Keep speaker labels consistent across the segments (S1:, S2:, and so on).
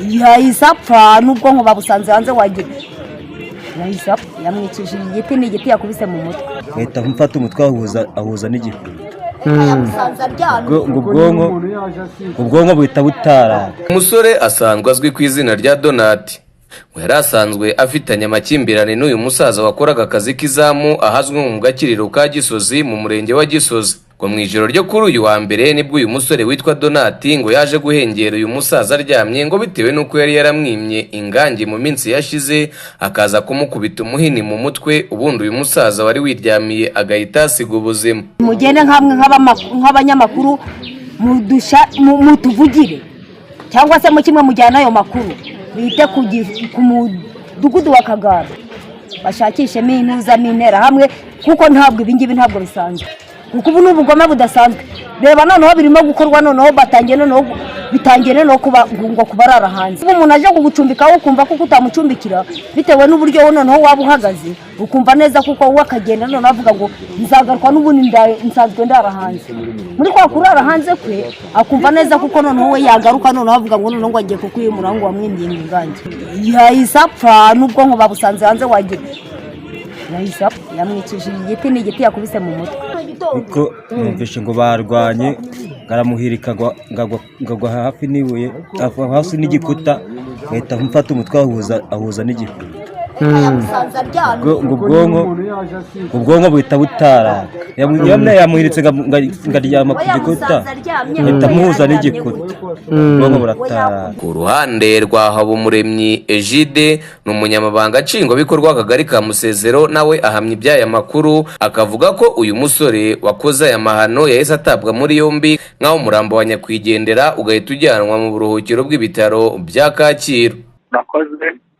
S1: yahise apfa n'ubwonko babusanze hanze wagira yahise apfa yamwicishije igiti n'igiti yakubise mu mutwe
S2: ahita mfata umutwe ahuza n'igikuta ubwonko buhita butaraka.
S3: Umusore asanzwe azwi ku izina rya Donati ngo yari asanzwe afitanye amakimbirane n'uyu musaza wakoraga akazi k'izamu ahazwi mu gakiriro ka Gisozi mu murenge wa Gisozi. Ngo mu ijoro ryo kuri uyu wa mbere nibwo uyu musore witwa Donati ngo yaje guhengera uyu musaza aryamye ngo bitewe n'uko yari yaramwimye ingangi mu minsi yashize akaza kumukubita umuhini mu mutwe ubundi uyu musaza wari wiryamiye agahita asiga ubuzima.
S1: Mugende nk'abanyamakuru mutuvugire cyangwa se mu kimwe mujyana ayo makuru bite ku mudugudu wa Kagara bashakishemo intera hamwe kuko ntabwo ibingibi ntabwo bisanzwe kuko ubu n'ubugome budasanzwe. Reba noneho birimo gukorwa noneho bitangiye noneho ngo kubarara hanze. Umuntu aje kugucumbikaho ukumva kuko utamucumbikira bitewe n'uburyo noneho waba uhagaze ukumva neza kuko wowe akagenda noneho avuga ngo nzagaruka n'ubundi nsanzwe ndara hanze. Muri kwa kurara hanze kwe akumva neza kuko noneho we yagaruka noneho avuga ngo noneho ngo agiye kukwimura ngo wamwimye ingangi. Yahise apfa n'ubwonko babusanze hanze wagira yahise apfa yamwicishije igiti n'igiti yakubise mu mutwe.
S2: Kuko numvise ngo barwanye ngaramuhirika ngagwa hafi n'ibuye hasi n'igikuta ahita mfata umutwe ahuza n'igikuta ubwonko buhita butaraka. Yamuhiritse ngaryama ku gikuta ahita muhuza n'igikuta ubwonko burataraka.
S3: Ku ruhande rwa Habumuremyi Egide ni umunyamabanga nshingwabikorwa w'akagari ka Musezero nawe ahamya iby'aya makuru akavuga ko uyu musore wakoze aya mahano yahise atabwa muri yombi nk'aho umurambo wa nyakwigendera ugahita ujyanwa mu buruhukiro bw'ibitaro bya Kacyiru.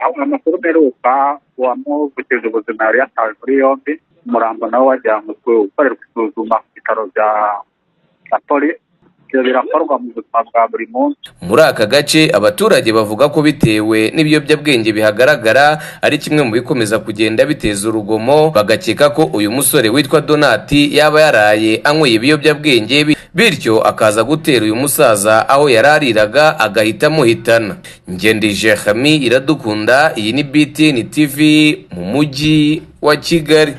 S4: Amakuru mperuka uwamuvukije ubuzima yari yatawe muri yombi, umurambo nawe wajyanwe gukorerwa isuzuma ku bitaro bya polisi. Ibyo birakorwa mu buzima bwa buri munsi.
S3: Muri aka gace abaturage bavuga ko bitewe n'ibiyobyabwenge bihagaragara ari kimwe mu bikomeza kugenda biteza urugomo, bagakeka ko uyu musore witwa Donati yaba yaraye anyweye ibiyobyabwenge bityo akaza gutera uyu musaza aho yarariraga agahita amuhitana. Ngendije Khami Iradukunda, iyi ni BTN TV mu mujyi wa Kigali.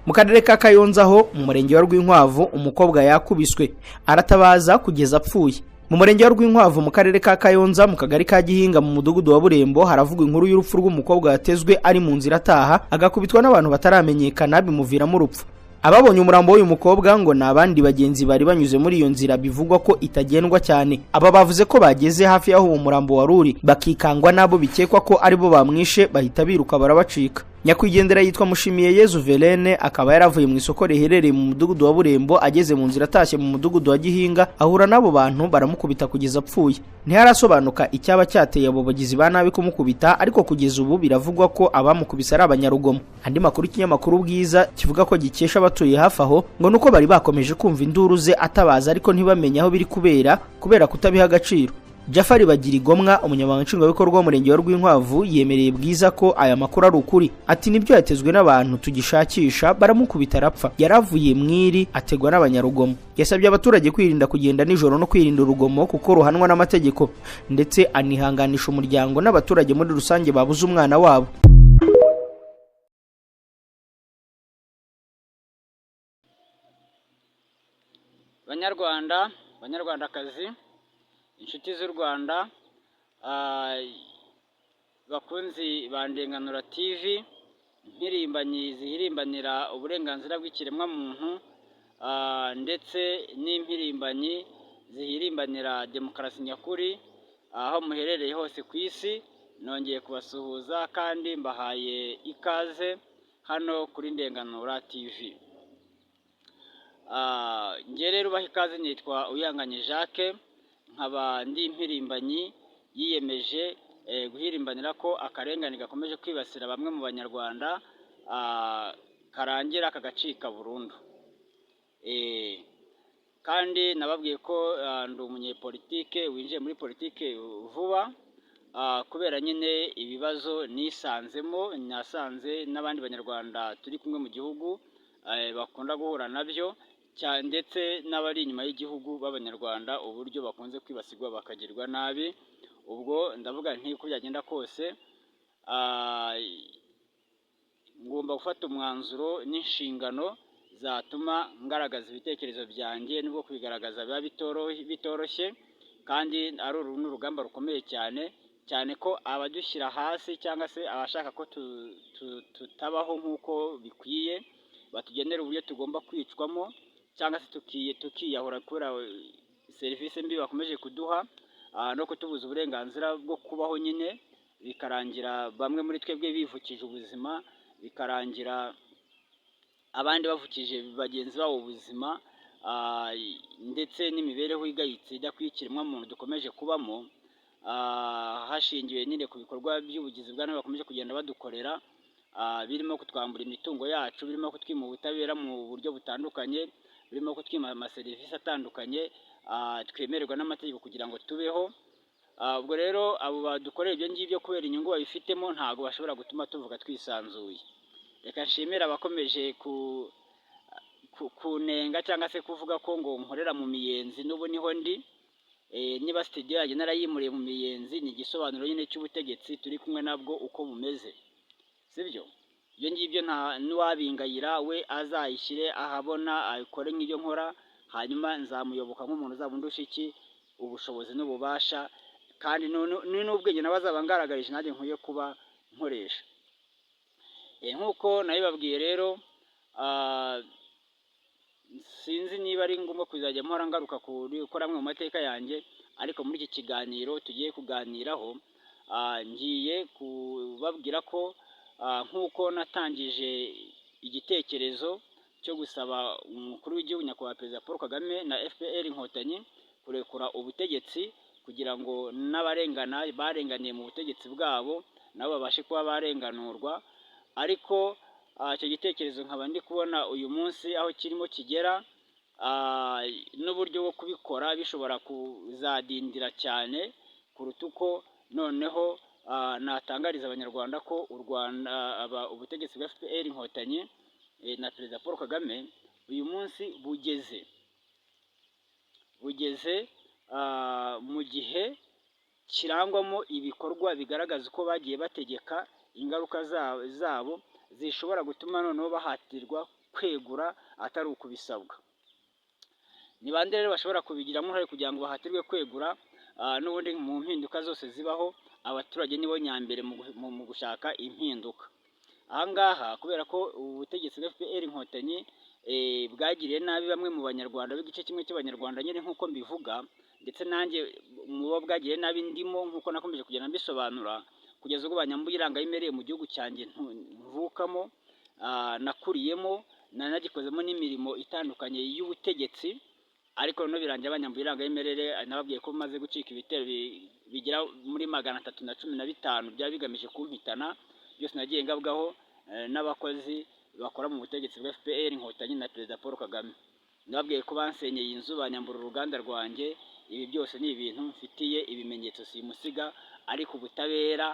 S5: Mu karere ka Kayonza ho mu murenge wa Rwinkwavu umukobwa yakubiswe aratabaza kugeza apfuye. Mu murenge wa Rwinkwavu mu karere ka Kayonza mu kagari ka Gihinga mu mudugudu wa Burembo haravugwa inkuru y'urupfu rw'umukobwa yatezwe ari mu nzira ataha agakubitwa n'abantu bataramenyekana bimuviramo urupfu. Ababonye umurambo w'uyu mukobwa ngo nabandi bagenzi bari banyuze muri iyo nzira bivugwa ko itagendwa cyane. Aba bavuze ko bageze hafi yaho uwo murambo waruri bakikangwa nabo bikekwa ko aribo bamwishe bahita biruka barabacika. Nyakwigendera yitwa Mushimiye Yezu Velene akaba yaravuye mu isoko riherereye mu mudugudu wa Burembo ageze mu nzira atashye mu mudugudu wa Gihinga ahura nabo bantu baramukubita kugeza apfuye. Ntiharasobanuka icyaba cyateye abo bagizi ba nabi kumukubita ariko kugeza ubu biravugwa ko abamukubise ari abanyarugomo. Andi makuru kinyamakuru Bwiza kivuga ko gikesha abatuye hafi aho ngo nuko bari bakomeje kumva induru ze atabaza ariko ntibamenye aho biri kubera kutabiha agaciro. Jafari Bagirigomwa umunyamabanga nshingwabikorwa w'umurenge wa Rwinkwavu yemereye Bwiza ko aya makuru ari ukuri. Ati nibyo yatezwe n'abantu tugishakisha baramukubita arapfa. Yaravuye mwiri ategwa n'abanyarugomo. Yasabye abaturage kwirinda kugenda nijoro no kwirinda urugomo kuko ruhanwa n'amategeko ndetse anihanganisha umuryango n'abaturage muri rusange babuze umwana wabo.
S6: Banyarwandakazi, inshuti z'u Rwanda, bakunzi ba Ndenganura TV, impirimbanyi zihirimbanira uburenganzira bw'ikiremwamuntu ndetse n'impirimbanyi zihirimbanira demokarasi nyakuri aho muherereye hose ku isi, nongeye kubasuhuza kandi mbahaye ikaze hano kuri Ndenganura TV. Ngiye rero ubaha ikaze, nitwa Uyanganye Jacques, nkaba ndi impirimbanyi yiyemeje guhirimbanira ko akarengane gakomeje kwibasira bamwe mu banyarwanda karangira kagacika burundu. Kandi nababwiye ko ndi umunyepolitike winjiye muri politike vuba kubera nyine ibibazo nisanzemo, nasanze n'abandi banyarwanda turi kumwe mu gihugu bakunda guhura nabyo ndetse n'abari inyuma y'igihugu b'abanyarwanda uburyo bakunze kwibasirwa bakagirwa nabi. ubwo ndavuga nti ko byagenda kose ngomba gufata umwanzuro n'inshingano zatuma ngaragaza ibitekerezo byanjye nubwo kubigaragaza biba bitoroshye kandi ari n'urugamba rukomeye cyane ko abadushyira hasi cyangwa se abashaka ko tutabaho nk'uko bikwiye batugenera uburyo tugomba kwicwamo cyangwa se tukiyahura kubera serivisi mbi bakomeje kuduha no kutubuza uburenganzira bwo kubaho nyine, bikarangira bamwe muri twebwe bivukije ubuzima, bikarangira abandi bavukije bagenzi babo ubuzima, ndetse n'imibereho igayitse idakwikirwa muntu dukomeje kubamo, hashingiwe nyine ku bikorwa by'ubugizi bwa nabi bakomeje kugenda badukorera, birimo kutwambura imitungo yacu, birimo kutwima ubutabera mu buryo butandukanye, birimo kutwima amaserivisi atandukanye twemererwa n'amategeko kugira ngo tubeho. Ubwo rero abo badukorera ibyo ngibyo kubera inyungu babifitemo ntabwo bashobora gutuma tuvuga twisanzuye. Reka nshimira abakomeje kunenga cyangwa se kuvuga ko ngo nkorera mu Miyenzi n'ubu niho ndi. Niba studio yanjye narayimuriye mu Miyenzi ni igisobanuro nyine cy'ubutegetsi turi kumwe nabwo uko bumeze, sibyo? Ibyo ngibyo nta n'uwabingayira we azayishyire ahabona abikore nk'ibyo nkora, hanyuma nzamuyoboka nk'umuntu uzabundusha iki ubushobozi n'ububasha kandi n'ubwenge nawe azaba ngaragarije nanjye nkwiye kuba nkoresha. Nk'uko nabibabwiye rero, sinzi niba ari ngombwa kuzajya mpora ngaruka gukora amwe mu mateka yanjye, ariko muri iki kiganiro tugiye kuganiraho ngiye kubabwira ko nk'uko natangije igitekerezo cyo gusaba umukuru w'igihugu nyakubahwa Perezida Paul Kagame na FPR Inkotanyi kurekura ubutegetsi kugira ngo barenganiye mu butegetsi bwabo nabo babashe kuba barenganurwa, ariko icyo gitekerezo nkaba ndi kubona uyu munsi aho kirimo kigera, n'uburyo bwo kubikora bishobora kuzadindira cyane kuruta uko noneho natangariza abanyarwanda ko ubutegetsi bwa FPR Inkotanyi na Perezida Paul Kagame uyu munsi bugeze mu gihe kirangwamo ibikorwa bigaragaza uko bagiye bategeka, ingaruka zabo zishobora gutuma noneho bahatirwa kwegura atari ukubisabwa. Ni bande rero bashobora kubigiramo uruhare kugira ngo bahatirwe kwegura? N'ubundi mu mpinduka zose zibaho abaturage nibo nyambere mu gushaka impinduka. Ahangaha kubera ko ubutegetsi bwa FPR Inkotanyi bwagiriye nabi bamwe mu banyarwanda b'igice kimwe cy'abanyarwanda nyine nk'uko mbivuga, ndetse nanjye mu bo bwagiriye nabi ndimo nk'uko nakomeje kugenda mbisobanura, kugeza ubwo banyambuye irangayimereye mu gihugu cyanjye mvukamo, nakuriyemo, nanagikozemo n'imirimo itandukanye y'ubutegetsi, ariko noneho birangira banyambuye irangayimerere. Nababwiye ko maze gucika ibitero bigera muri 315 byaba bigamije kumpitana, byose nagiye ngabwaho n'abakozi bakora mu butegetsi bwa FPR Inkotanyi na Perezida Paul Kagame. Nababwiye ko bansenyeye inzu, banyambura uruganda rwanjye. Ibi byose ni ibintu mfitiye ibimenyetso simusiga, ariko ubutabera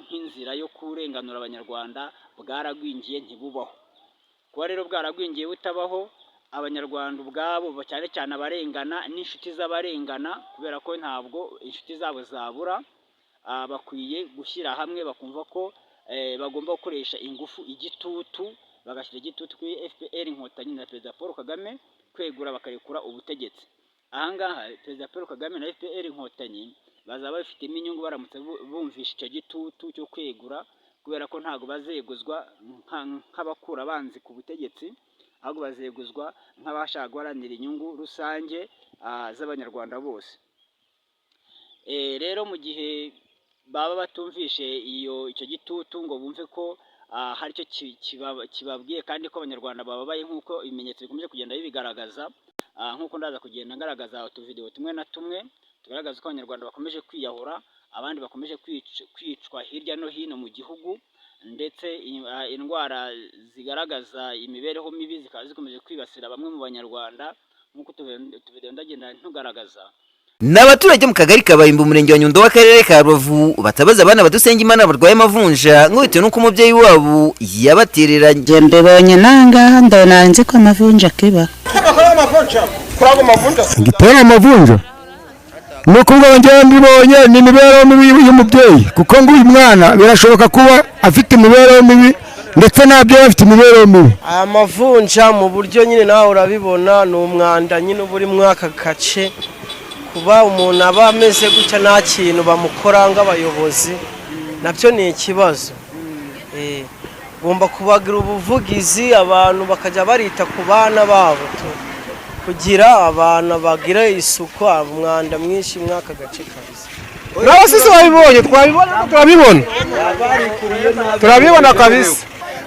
S6: nk'inzira yo kurenganura abanyarwanda bwaragwingiye ntibubaho. Kuba rero bwaragwingiye butabaho, abanyarwanda ubwabo cyane cyane abarengana n'inshuti z'abarengana, kubera ko ntabwo inshuti zabo zabura, bakwiye gushyira hamwe bakumva ko bagomba gukoresha ingufu, igitutu, bagashyira igitutu kuri FPR Inkotanyi na Perezida Paul Kagame kwegura bakarekura ubutegetsi. Ahangaha Perezida Paul Kagame na FPR Inkotanyi bazaba bafitemo inyungu baramutse bumvisha icyo gitutu cyo kwegura, kubera ko ntabwo bazeguzwa nk'abakura abanzi ku butegetsi, ahubwo bazeguzwa nk'abashaka guharanira inyungu rusange z'abanyarwanda bose. Rero mu gihe baba batumvishe icyo gitutu ngo bumve ko hari icyo kibabwiye kandi ko abanyarwanda bababaye nk'uko ibimenyetso bikomeje kugenda bibigaragaza, nk'uko ndaza kugenda ngaragaza utuvidewo tumwe na tumwe tugaragaza ko abanyarwanda bakomeje kwiyahura, abandi bakomeje kwicwa hirya no hino mu gihugu, ndetse indwara zigaragaza imibereho mibi zikaba zikomeje kwibasira bamwe mu banyarwanda nk'uko utuvidewo ndagenda ntugaragaza.
S7: N'abaturage mu kagari ka Bayimbo umurenge wa Nyundo w'akarere ka Rubavu batabaza abana Badusengimana barwaye amavunja nk'ubitewe n'uko umubyeyi wabo yabatereranye.
S8: Ndebonye nangaha ndabona nzi ko amavunja kiba.
S9: Gitera amavunja nuko ngo njye mbibonye ni imibereho mibi y'umubyeyi kuko ngo uyu mwana birashoboka kuba afite imibereho mibi ndetse nabyo bafite imibereho mibi.
S10: Aya mavunja mu buryo nyine nawe urabibona ni umwanda nyine uba uri muri aka gace, kuba umuntu aba ameze gutya nta kintu bamukora nk'abayobozi nabyo ni ikibazo. Ugomba kubagira ubuvugizi abantu bakajya barita ku bana babo kugira abana bagire isuku, umwanda mwinshi muri aka gace kabisa.
S9: N'abasisi babibonye turabibona kabisa,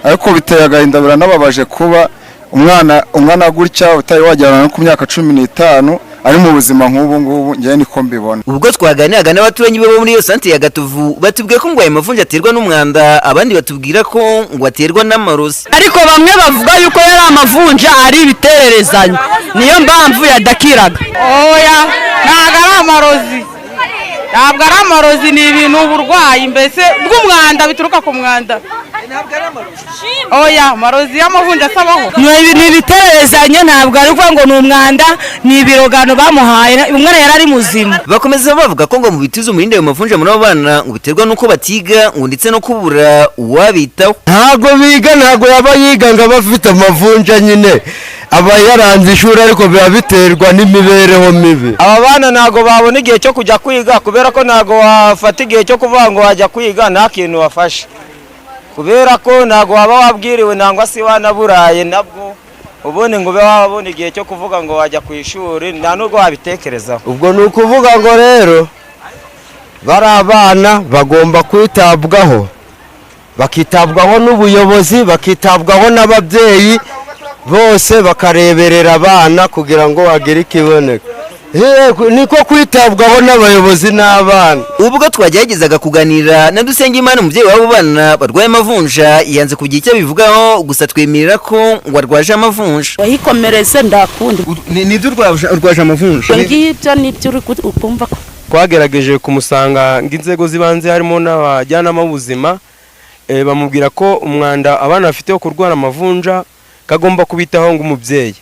S9: ariko biteye agahinda biranababaje kuba umwana gutya utari wajyana no ku myaka 15 ari mu buzima nk'ubu ngubu njye niko mbibona.
S7: Ubwo twaganiraga n'abaturanyi bo muri iyo santere ya Gatovu batubwiye ko ngo ayo mavunja aterwa n'umwanda, abandi batubwira ko ngo aterwa n'amarozi,
S11: ariko bamwe bavuga yuko yari amavunja ari ibitererezanya niyo mpamvu yadakiraga. Oya ntabwo ari amarozi, ntabwo ari amarozi, ni ibintu uburwayi mbese bw'umwanda bituruka ku mwanda. Oya marozi y'amavunja asabaho ni ibitererezanya, ntabwo ari kuvuga ngo ni umwanda, ni ibirogano bamuhaye, umwana yari ari muzima.
S7: Bakomeza bavuga ko ngo mu bituzo umurinde ayo mavunja muri abo bana ngo biterwa nuko batiga ngo ndetse no kubura uwabitaho.
S9: Ntabwo biga, ntabwo yaba yiga ngo abafite amavunja nyine aba yaranze ishuri, ariko biba biterwa n'imibereho mibi.
S10: Aba bana ntabwo babona igihe cyo kujya kwiga kubera ko ntabwo wafata igihe cyo kuvuga ngo wajya kwiga nta kintu wafashe, kubera ko ntabwo waba wabwiriwe nangwa se wanaburaye nabwo ubundi ngo ube wabona igihe cyo kuvuga ngo wajya ku ishuri nta nubwo wabitekerezaho.
S9: Ubwo ni ukuvuga ngo rero bari abana bagomba kwitabwaho, bakitabwaho n'ubuyobozi, bakitabwaho n'ababyeyi bose bakareberera abana kugira ngo bagire ikiboneka. Niko kwitabwaho n'abayobozi n'abana.
S7: Ubwo twageragezaga kuganira na Dusengimana umubyeyi w'abo bana barwaye amavunja yanze kugira icyo bivugaho, gusa twemerera ko ngo arwaje amavunja.
S11: Wayikomereze ndakundi
S9: nibyo urwaje amavunja
S11: ngibyo nibyo uri ukumva.
S10: Twagerageje kumusanga ng'inzego zibanze harimo n'abajyanama b'ubuzima, bamubwira ko umwanda abana bafite wo kurwara amavunja kagomba kubitaho ng'umubyeyi.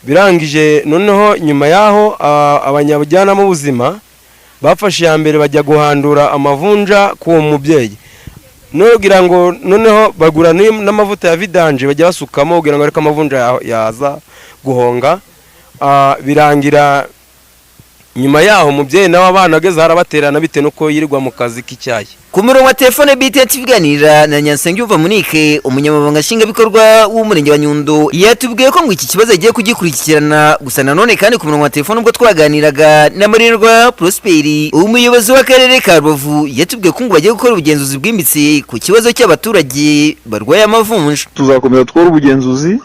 S10: Birangije noneho nyuma yaho abanyabujyanama b'ubuzima bafashe ya mbere bajya guhandura amavunja ku mubyeyi, nogira ngo noneho bagura n'amavuta ya vidanje bajya basukamo kugira ngo ariko amavunja yaza guhonga. Birangira nyuma yaho umubyeyi nawe abana ageze harabaterana bite nuko yirirwa mu kazi k'icyayi.
S7: Ku murongo wa telefone BTN tuganira na Nyansengiyumva Monique, umunyamabanga nshingwabikorwa w'umurenge wa Nyundo, yatubwiye ko ngo iki kibazo agiye kugikurikirana. Gusa nanone kandi ku murongo wa telefone ubwo twaganiraga na Marirwa Prosperi, umuyobozi w'akarere ka Rubavu, yatubwiye ko ngo bagiye gukora ubugenzuzi bwimbitse ku kibazo cy'abaturage barwaye amavunja.
S12: Tuzakomeza twore ubugenzuzi,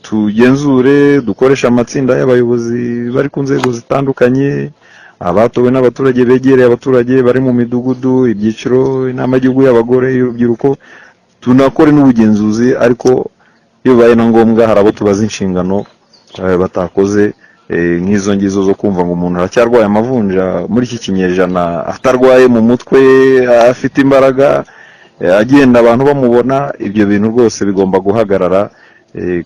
S12: tugenzure, dukoresha amatsinda y'abayobozi bari ku nzego zitandukanye, abatowe n'abaturage begereye abaturage bari mu midugudu, ibyiciro, inama y'igihugu y'abagore, y'urubyiruko, tunakore n'ubugenzuzi. Ariko iyo bibaye na ngombwa hari abo tubaza inshingano batakoze, nk'izo ngizo zo kumva ngo umuntu aracyarwaye amavunja muri iki kinyejana, atarwaye mu mutwe, afite imbaraga, agenda abantu bamubona. Ibyo bintu rwose bigomba guhagarara,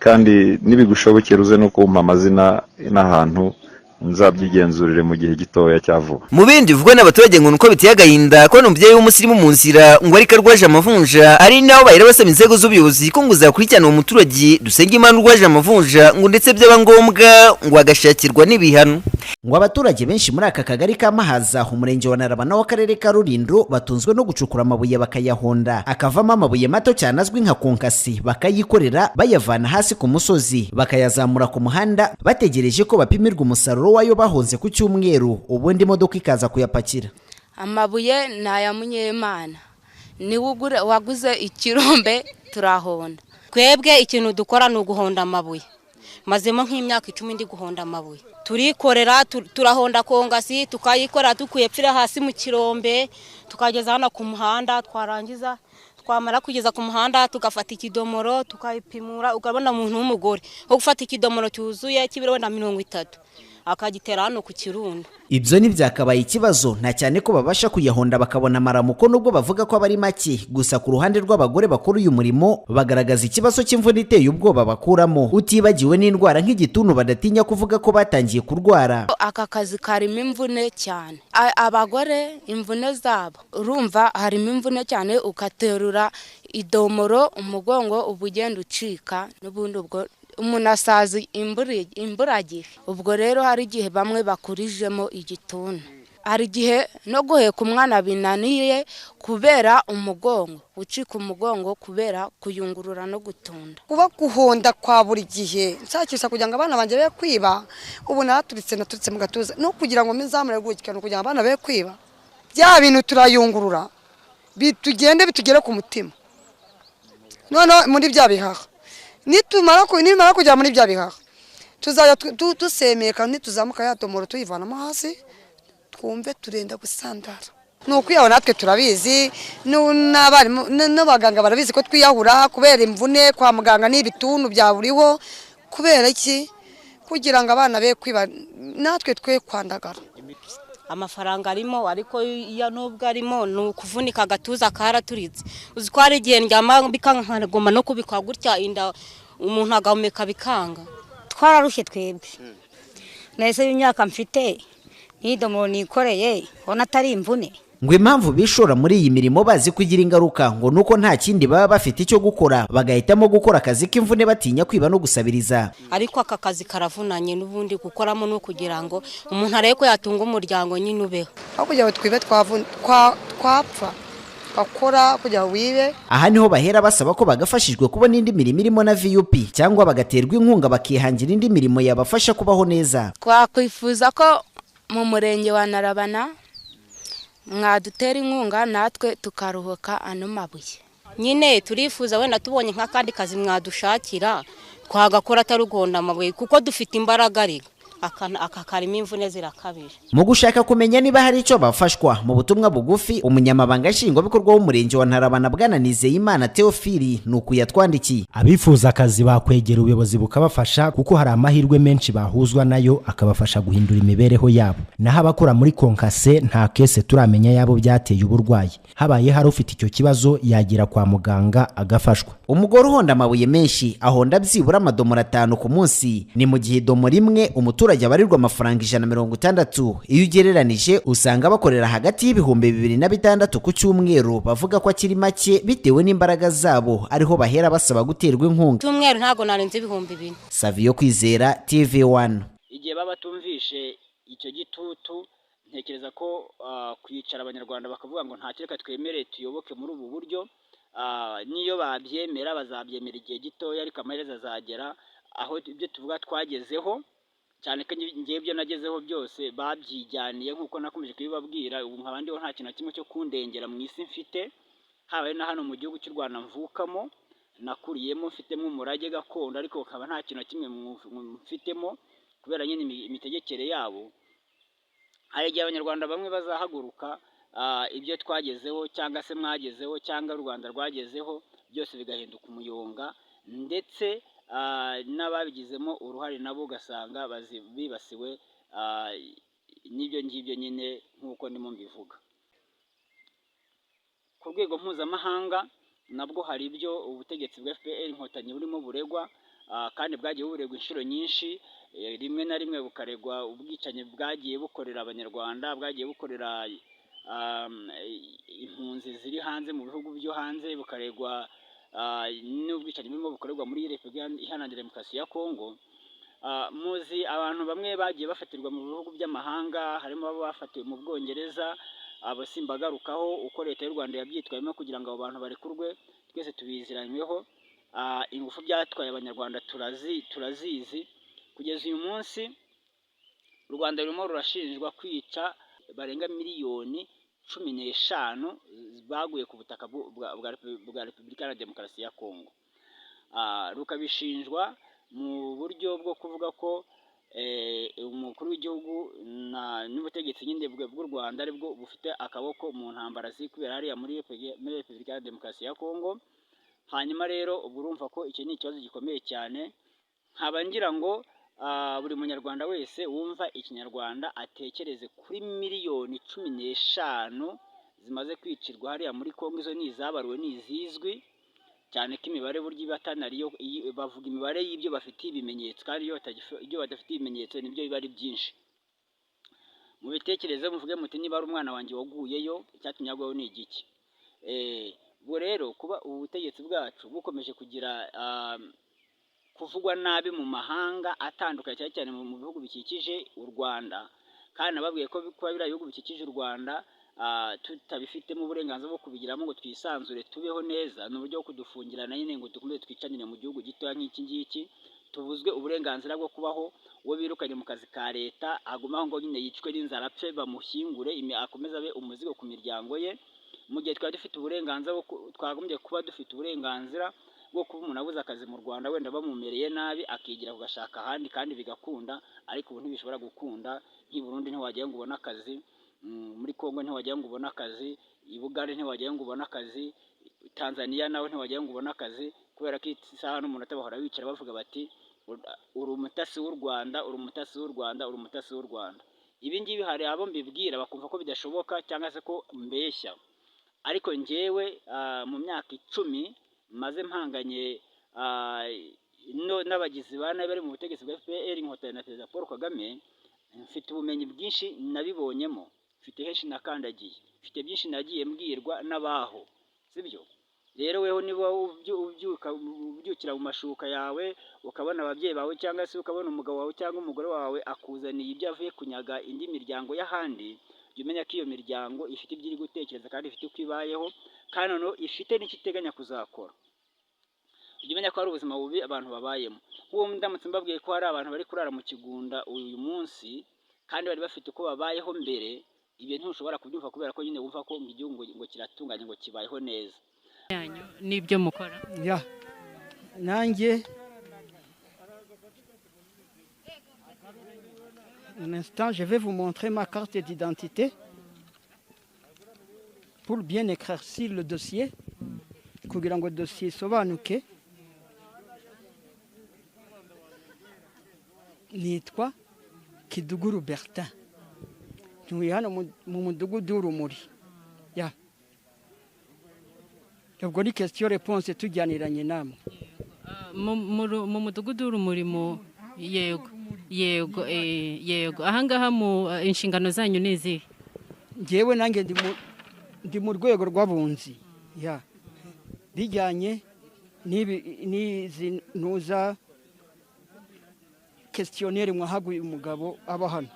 S12: kandi nibigushobokera uze no kumpa amazina n'ahantu nzabyigenzurire mu gihe gitoya cyavuba.
S7: Mu bindi bivugwa n'abaturage ngo nuko biteye agahinda ko n'umubyeyi w'umusirimu mu nzira ngo ariko arwaje amavunja, ari naho bahera basaba inzego z'ubuyobozi ko ngo zakurikirana uwo muturage Dusengimana urwaje amavunja, ngo ndetse byaba ngombwa ngo agashakirwa n'ibihano.
S13: Ngo abaturage benshi muri aka kagari ka Mahaza, umurenge wa Narabana w'akarere ka Rulindo, batunzwe no gucukura amabuye bakayahonda akavamo amabuye mato cyane azwi nka konkasi, bakayikorera bayavana hasi ku musozi bakayazamura ku muhanda, bategereje ko bapimirwa umusaruro wayo bahonze ku cyumweru, ubundi imodoka ikaza kuyapakira.
S14: Amabuye ni aya Munyemana, ni waguze ikirombe turahonda. Twebwe ikintu dukora ni uguhonda amabuye, mazemo nk'imyaka 10 ndi guhonda amabuye. Turikorera turahonda kongasi, tukayikorera tukuye pfira hasi mu kirombe, tukageza hano ku muhanda, twarangiza twamara kugeza ku muhanda tugafata ikidomoro tukayipimura. Ukabona umuntu w'umugore wo gufata ikidomoro cyuzuye kibiro wenda 30, akagitera hano ku Kirundo.
S13: Ibyo ntibyakabaye ikibazo nta cyane ko babasha kuyahonda bakabona amaramuko nubwo bavuga ko abari make, gusa ku ruhande rw'abagore bakora uyu murimo bagaragaza ikibazo cy'imvune iteye ubwoba bakuramo, utibagiwe n'indwara nk'igituntu badatinya kuvuga ko batangiye kurwara.
S14: Aka kazi karimo imvune cyane, abagore imvune zabo urumva harimo imvune cyane, ukaterura idomoro umugongo ubugenda ucika n'ubundi ubwo umuntu asaza imburagihe. Ubwo rero hari igihe bamwe bakurijemo igituntu, hari igihe no guheka umwana binaniye kubera umugongo, ucika umugongo kubera kuyungurura no gutunda.
S15: Kuba guhonda kwa buri gihe nsakisha kugira ngo abana banje be kwiba, ubu naturitse mu gatuza no kugira ngo mizamure gukikana kugira ngo abana be kwiba. Bya bintu turayungurura bitugende bitugere ku mutima, none muri bya bihaha nitumara kujya muri bya bihaha tuzajya dusemeka ntituzamuka yatomoro tuyivanamo hasi twumve turenda gusandara. Nuko yaho natwe turabizi n'abaganga barabizi ko twiyahura kubera imvune kwa muganga n'ibituntu byaburiho. Kubera iki? Kugira ngo abana be kwiba natwe twe kwandagara.
S14: Amafaranga arimo, ariko iya nubwo arimo nukuvunika agatuza karaturitse. Uzi ko ari igihe ndyama bikankagoma no kubikwa gutya inda umuntu agahumeka bikanga.
S1: Twararushye twebwe. Nese y'imyaka mfite n'idomoro nikoreye ona atari imvune.
S13: Ngo impamvu bishora muri iyi mirimo bazi kugira ingaruka ngo nuko nta kindi baba bafite icyo gukora, bagahitamo gukora akazi k'imvune batinya kwiba no gusabiriza.
S14: Ariko aka kazi karavunanye n'ubundi gukoramo no kugira ngo umuntu arebe ko yatunga umuryango nyine ubeho.
S15: Aho kugira ngo twibe twapfa bakora kugira wibe.
S13: Aha niho bahera basaba ko bagafashijwe kubona indi mirimo irimo na VUP cyangwa bagaterwa inkunga bakihangira indi mirimo yabafasha kubaho neza.
S14: Twakwifuza ko mu murenge wa Narabana mwadutera inkunga natwe tukaruhuka ano mabuye. Nyine turifuza wenda tubonye nk'akandi kazi mwadushakira twagakora atarugonda amabuye kuko dufite imbaraga ari aka karimo imvune zirakabije.
S13: Mu gushaka kumenya niba hari icyo bafashwa mu butumwa bugufi, umunyamabanga nshingwabikorwa w'umurenge wa Ntarabana Bwana Nizeyimana Theophile nuko yatwandikiye.
S16: Abifuza akazi bakwegera ubuyobozi bukabafasha kuko hari amahirwe menshi bahuzwa nayo akabafasha guhindura imibereho yabo. Naho abakora muri konkase nta kese turamenya yabo byateye uburwayi. Habaye hari ufite icyo kibazo yagira kwa muganga agafashwa.
S13: Umugore uhonda amabuye menshi ahonda byibura amadomoro 5 ku munsi, ni mu gihe domoro imwe umuturage abarirwa amafaranga 160. Iyo ugereranije usanga bakorera hagati y'ibihumbi 2,600 ku cyumweru, bavuga ko akiri make bitewe n'imbaraga zabo, ariho bahera basaba guterwa inkunga.
S14: Cyumweru ntago narenze ibihumbi 2.
S13: Savio Kwizera, TV1.
S6: Igihe baba tumvishe icyo gitutu ntekereza ko kwicara abanyarwanda bakavuga ngo nta kireka twemere tuyoboke muri ubu buryo, niyo babyemera bazabyemera igihe gitoya, ariko amaherezo azagera aho ibyo tuvuga twagezeho, cyane ko ngiye byo nagezeho byose babyijyaniye nk'uko nakomeje kubibabwira. Ubu nk'abandi nta kintu kimwe cyo kundengera mu isi mfite, habaye na hano mu gihugu cy'u Rwanda mvukamo nakuriyemo, mfitemo umurage gakondo, ariko ukaba nta kintu kimwe mfitemo kubera nyine imitegekere yabo. Hari igihe abanyarwanda bamwe bazahaguruka ibyo twagezeho cyangwa se mwagezeho cyangwa u Rwanda rwagezeho byose bigahinduka umuyonga, ndetse n'ababigizemo uruhare nabo ugasanga bibasiwe n'ibyo ngibyo nyine nk'uko ndimo mbivuga. Ku rwego mpuzamahanga nabwo hari ibyo ubutegetsi bwa FPR inkotanyi burimo buregwa, kandi bwagiye buregwa inshuro nyinshi, rimwe na rimwe bukaregwa ubwicanyi bwagiye bukorera abanyarwanda, bwagiye bukorera impunzi ziri hanze mu bihugu byo hanze, bukaregwa n'ubwicanyi burimo bukorerwa muri Repubulika Iharanira Demokarasi ya Kongo. Muzi abantu bamwe bagiye bafatirwa mu bihugu by'amahanga, harimo abo bafatiwe mu Bwongereza, abo simbagarukaho uko leta y'u Rwanda yabyitwayemo kugira ngo abo bantu barekurwe, twese tubiziranyweho. Ingufu byatwaye abanyarwanda turazizi. Kugeza uyu munsi u Rwanda rurimo rurashinjwa kwica barenga miliyoni 15 baguye ku butaka bwa Repubulika ya Demokarasi ya Kongo. Rukabishinjwa mu buryo bwo kuvuga ko umukuru w'igihugu n'ubutegetsi nyine bw'u Rwanda aribwo bufite akaboko mu ntambara ziri kubera hariya muri Repubulika ya Demokarasi ya Kongo. Hanyuma rero ubu urumva ko iki ni ikibazo gikomeye cyane, nkaba ngira ngo buri munyarwanda wese wumva ikinyarwanda atekereze kuri miliyoni 15 zimaze kwicirwa hariya muri Kongo. Izo ni izabaruwe, ni izizwi cyane ko imibare buryo ibatanariyo, bavuga imibare y'ibyo bafitiye ibimenyetso, kandi iyo badafite ibimenyetso nibyo biba ari byinshi. Mu bitekerezo muvuge muti niba ari umwana wanjye waguyeyo, icyatumye agwaho ni igiki? Ubwo rero kuba ubutegetsi bwacu bukomeje kugira kuvugwa nabi mu mahanga atandukanye, cyane cyane mu bihugu bikikije u Rwanda, kandi nababwiye ko kuba biriya bihugu bikikije u Rwanda tutabifitemo uburenganzira bwo kubigiramo ngo twisanzure tubeho neza, ni uburyo bwo kudufungirana nyine ngo dukomeze twicanire mu gihugu gitoya nk'iki ngiki, tubuzwe uburenganzira bwo kubaho. Uwo birukanye mu kazi ka leta agumaho ngo nyine yicwe n'inzara, apfe bamushyingure, akomeze abe umuzigo ku miryango ye, mu gihe twari dufite uburenganzira twagombye kuba dufite uburenganzira bwo kuba umuntu abuze akazi mu Rwanda, wenda bamumereye nabi akigira kugashaka ahandi kandi bigakunda, ariko ubu ntibishobora gukunda. Nk'i Burundi ntiwagira ngo ubone akazi, muri Kongo ntiwagira ngo ubone akazi, i Bugande ntiwagira ngo ubone akazi, Tanzania nawe ntiwagira ngo ubone akazi, kubera ko isaha n'umuntu atabahora bicara bavuga bati uri umutasi w'u Rwanda, uri umutasi w'u Rwanda, uri umutasi w'u Rwanda. Ibi ngibi hari abo mbibwira bakumva ko bidashoboka cyangwa se ko mbeshya, ariko njyewe mu myaka 10 maze mpanganye n'abagizi ba nabi bari mu butegetsi bwa FPR Inkotanyi na Perezida Paul Kagame, mfite ubumenyi bwinshi nabibonyemo, mfite henshi nakandagiye, mfite byinshi nagiye mbwirwa n'abaho, sibyo? Rero weho niba ubyukira mu mashuka yawe ukabona ababyeyi bawe cyangwa se ukabona umugabo wawe cyangwa umugore wawe akuzaniye ibyo avuye kunyaga indi miryango y'ahandi, jya umenya ko iyo miryango ifite ibyo iri gutekereza kandi ifite uko ibayeho, kandi noneho ifite n'ikiteganya kuzakora. Jya umenya ko hari ubuzima bubi abantu babayemo. Uwo ndamutse mbabwiye ko hari abantu bari kurara mu kigunda uyu munsi kandi bari bafite uko babayeho mbere, ibyo ntushobora kubyumva kubera ko nyine wumva ko igihugu ngo kiratunganye ngo kibayeho neza.
S17: Nibyo mukora?
S18: Nanjye un instant, je vais vous montrer ma carte d'identité pour bien éclaircir le dossier, kugira ngo dossier isobanuke. Nitwa Kiduguru Bertin, ntuye hano mu mudugudu w'Urumuri. Ubwo ni question réponse tujyaniranye namwe.
S17: Mu mudugudu w'Urumuri yego ahangaha mu inshingano zanyu nizi?
S18: Ngewe nange ndi mu rwego rw'abunzi bijyanye n'izi nuza questionnaire mwahaguye umugabo aba hano.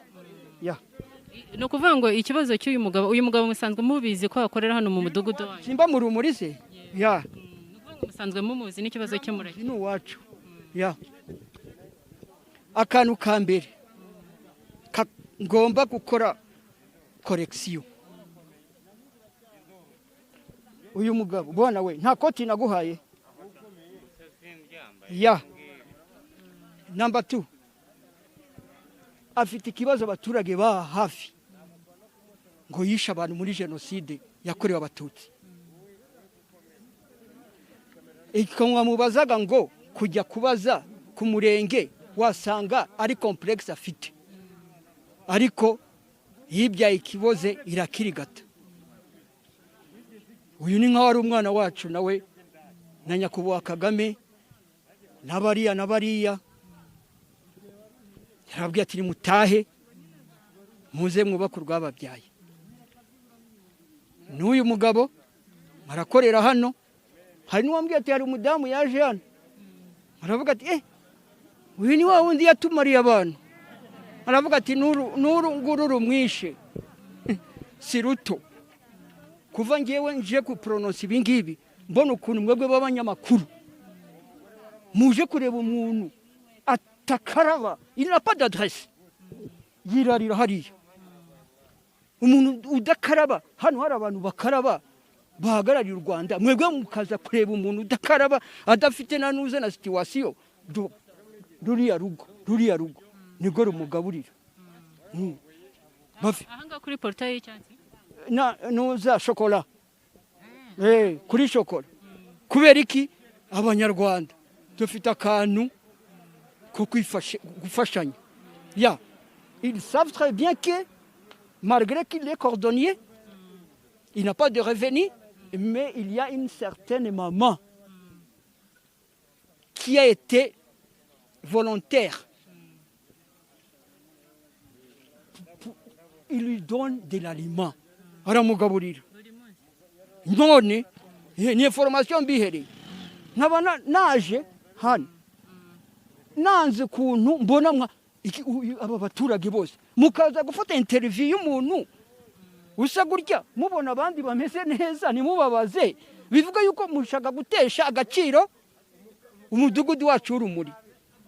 S17: No kuvuga ngo ikibazo cy'uyu mugabo, uyu mugabo musanzwe mubizi ko akorera hano mu mudugudu wanyu?
S18: Simba mu Rumuri se?
S17: Musanzwe mumuzi n'ikibazo cyo mureke?
S18: Ni uwacu. Akantu ka mbere ngomba gukora correction. Uyu mugabo bona we nta koti naguhaye? Number 2, afite ikibazo abaturage ba hafi ngo yisha abantu muri genocide yakorewe abatutsi. Ikamwa mubazaga ngo kujya kubaza ku murenge wasanga ari complexe afite, ariko yibyaye ikiboze irakirigata. Uyu ni nkaho ari umwana wacu nawe na Nyakubahwa Kagame n'abariya yarabwiye ati nimutahe muze mwubaka urwababyaye. N'uyu mugabo marakorera hano, hari n'uwambwiye ati hari umudamu yaje hano, aravuga ati uyu ni wa wundi yatumariye abantu, aravuga ati nuru nguru rumwishe si ruto. Kuva ngewe nje ku prononce ibi ngibi mbona ukuntu mwebwe b'abanyamakuru muje kureba umuntu atakaraba, il n'a pas d'adresse, yirarira hariya. Umuntu udakaraba, hano hari abantu bakaraba bahagarariye u Rwanda, mwebwe mukaza kureba umuntu udakaraba adafite na nuze na situation. Ruriya rugo nibwo rumugaburira.
S17: Ahanga kuri portail y'icyansi
S18: nuza shokola, kuri shokola. Kubera iki abanyarwanda dufite akantu ko gufashanya. Ya, ils savent très bien que malgré qu'il est cordonnier, il n'a pas de revenus, mais il y a une certaine maman qui a été volontaire. Il lui donne de l'aliment. Aramugaburira. None ni information mbihereye. Nkaba naje hano. Nanze kuntu mbona aba baturage bose mukaza gufata interview y'umuntu usa gutya mubona abandi bameze neza nimubabaze bivuga yuko mushaka gutesha agaciro umudugudu wacu urumuri.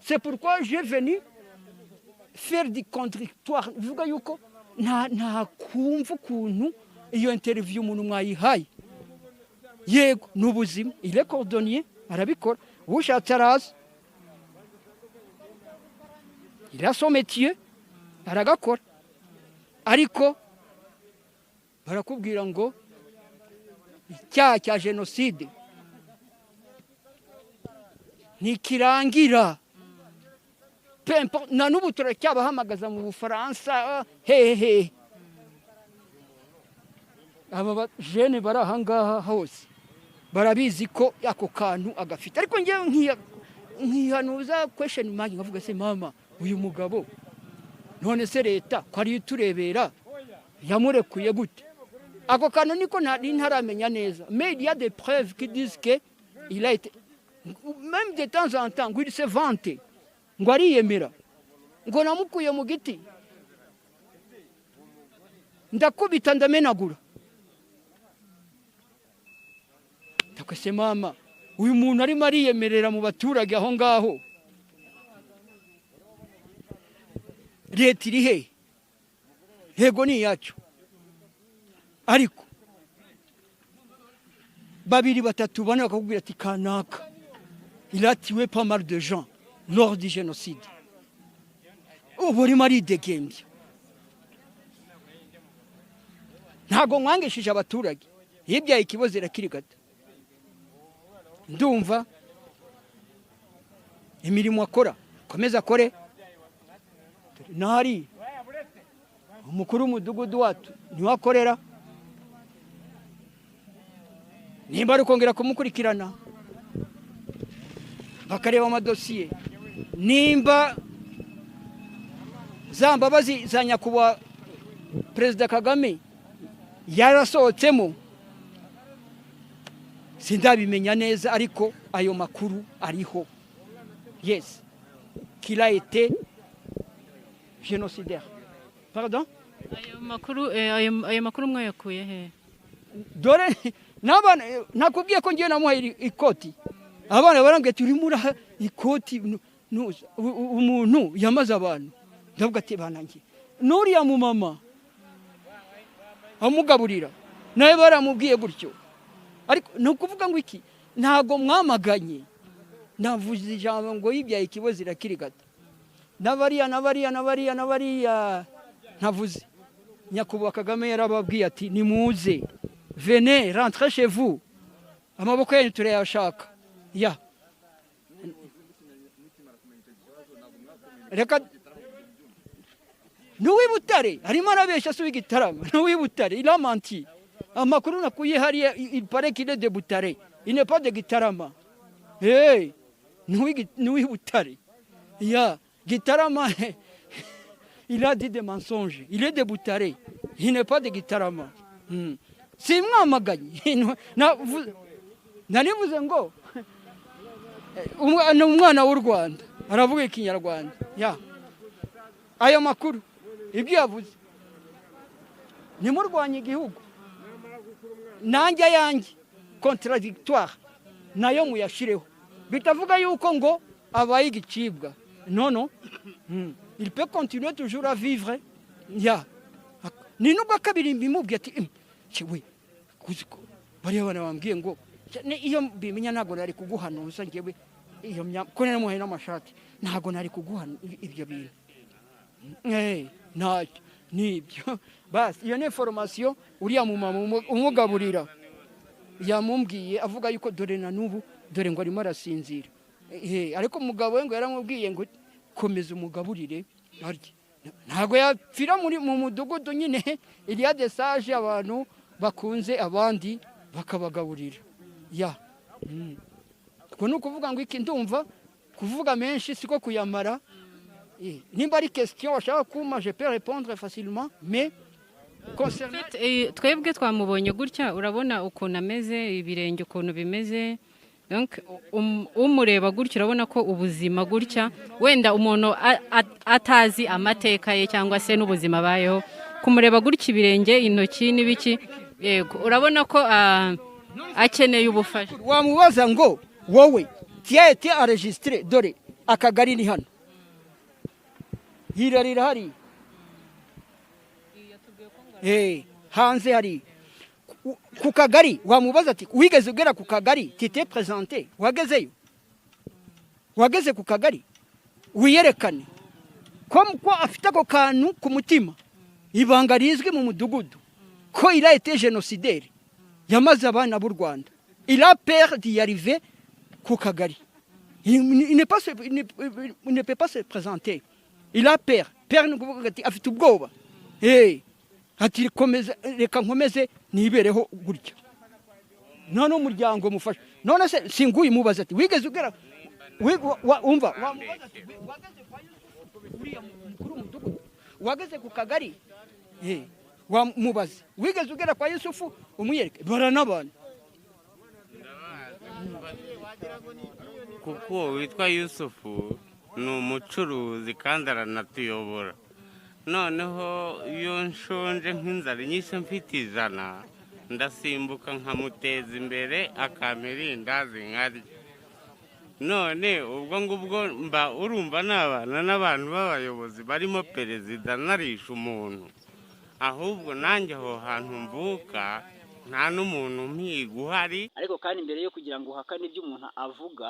S18: C'est pourquoi j'ai venu faire du contradictoire. Bivuga yuko nta kumva ukuntu iyo interview umuntu mwayihaye. Yego n'ubuzima il est cordonnier arabikora ushatse araza. Il a son métier aragakora ariko barakubwira ngo icyaha cya jenoside ntikirangira. Na n'ubu turacyabahamagaza mu Bufaransa hehe. Aba jene bari ahangaha hose barabizi ko ako kantu agafite ariko ngewe nkihanuza question mark nkavuga se mama uyu mugabo none se leta ko ari turebera yamurekuye gute? Ako kantu niko ntaramenya neza. Mais il y a des preuves qui disent que il a été même de temps en temps ngo il se vante ngo ariyemera ngo namukuye mu giti ndakubita ndamenagura. Takwese mama uyu muntu arimo ariyemerera mu baturage aho ngaho leta iri he? Yego ni yacu ariko babiri batatu bane bakakubwira ati kanaka il a tué pas mal de gens lors du génocide. Ubu arimo aridegembya. Ntago mwangishije abaturage yibyaye ikibazo irakiri gato. Ndumva imirimo akora komeza akore. Nari umukuru w'umudugudu wacu niwe akorera. Nimba ari kongera kumukurikirana bakareba amadosiye, nimba za mbabazi za nyakubahwa Perezida Kagame yarasohotsemo sindabimenya neza ariko ayo makuru ariho. Yes, qu'il a été génocidaire. Pardon?
S17: Ayo makuru mwayakuye he?
S18: Dore nabana nakubwiye ko ngiye namuhaye ikoti. Abana barambye turi muri ikoti umuntu yamaze abantu. Ndavuga ati banangiye. Nuriya mu mama amugaburira nawe baramubwiye gutyo. Ariko nukuvuga ngo iki ntago mwamaganye. Navuze ijambo ngo yibyaye ikibazo irakiri gato. Nabariya ntavuze. Nyakubahwa Kagame yarababwiye ati nimuze venez rentrez chez vous. Amaboko yanyu turayashaka. Ya reka n'uwibutare arimo arabesha asubiye Gitarama. N'uwibutare il a menti. Amakuru nakuye hariya il paraît qu'il est de Butare. Il n'est pas de Gitarama. Hey, n'uwibutare. Ya Gitarama il a dit des mensonges. Il est de Butare. Il n'est pas de Gitarama. Si mwamaganye nanivuze ngo umwana w'u Rwanda aravuga ikinyarwanda. Ya ayo makuru ibyo yavuze nimurwanya igihugu nanjye yanjye contradictoire nayo muyashireho bitavuga yuko ngo abaye igicibwa. Non, il peut continuer toujours à vivre. Ya ni nubwo kabiri mbimubwiye ati chewe kuziko bari abana bambwiye ngo iyo bimenya ntago nari kuguhanuza ngewe iyo ko nari muhaye n'amashati ntago nari kuguhana ibyo bintu. Nibyo basi iyo ni information uriya mu mama umugaburira yamumbwiye avuga yuko dore na nubu dore ngo arimo arasinzira. Ariko umugabo we ngo yaramubwiye ngo komeza umugaburire arye ntabwo yapfira mu mudugudu nyine iriya desaje abantu bakunze abandi bakabagaburira ubwo ni ukuvuga ngo iki ndumva kuvuga menshi siko kuyamara nimba ari question washaka kuma je peux répondre facilement mais
S17: twebwe twamubonye gutya urabona ukuntu ameze ibirenge ukuntu bimeze donc umureba gutya urabona ko ubuzima gutya wenda umuntu atazi amateka ye cyangwa se n'ubuzima bayeho kumureba gutya ibirenge intoki n'ibiki yego urabona ko akeneye ubufasha.
S18: Wamubaza ngo wowe tiete enregistré dore akagari ni hano hirarira hari hanze hari ku kagari wamubaza ati wigeze ugera ku kagari tite présenté wagezeyo wageze ku kagari wiyerekane ko afite ako kantu ku mutima ibanga rizwi mu mudugudu ko il a été génocidaire yamaze abana b'u Rwanda il a peur d'y arriver ku kagari il ne peut pas se présenter il a peur ni kuvuga ati afite ubwoba ati reka nkomeze nibereho gutya none umuryango mufasha none se singuye mubaza ati wigeze ugera umva wamubaza ati wageze kwa Yusufu uriya mukuru w'umudugudu wageze ku kagari wamubaze wigeze ugera kwa Yusufu umwiyereke baranabana
S19: kuko witwa Yusufu ni umucuruzi kandi aranatuyobora noneho iyo nshonje nk'inzara nyinshi mfite 100 ndasimbuka nkamuteza imbere akamera indazi nkari none ubwo ngubwo mba urumva n'abana n'abantu b'abayobozi barimo perezida narisha umuntu ahubwo nanjye aho hantu mvuka nta n'umuntu mpiga uhari.
S6: Ariko kandi mbere yo kugira ngo uhakane ibyo umuntu avuga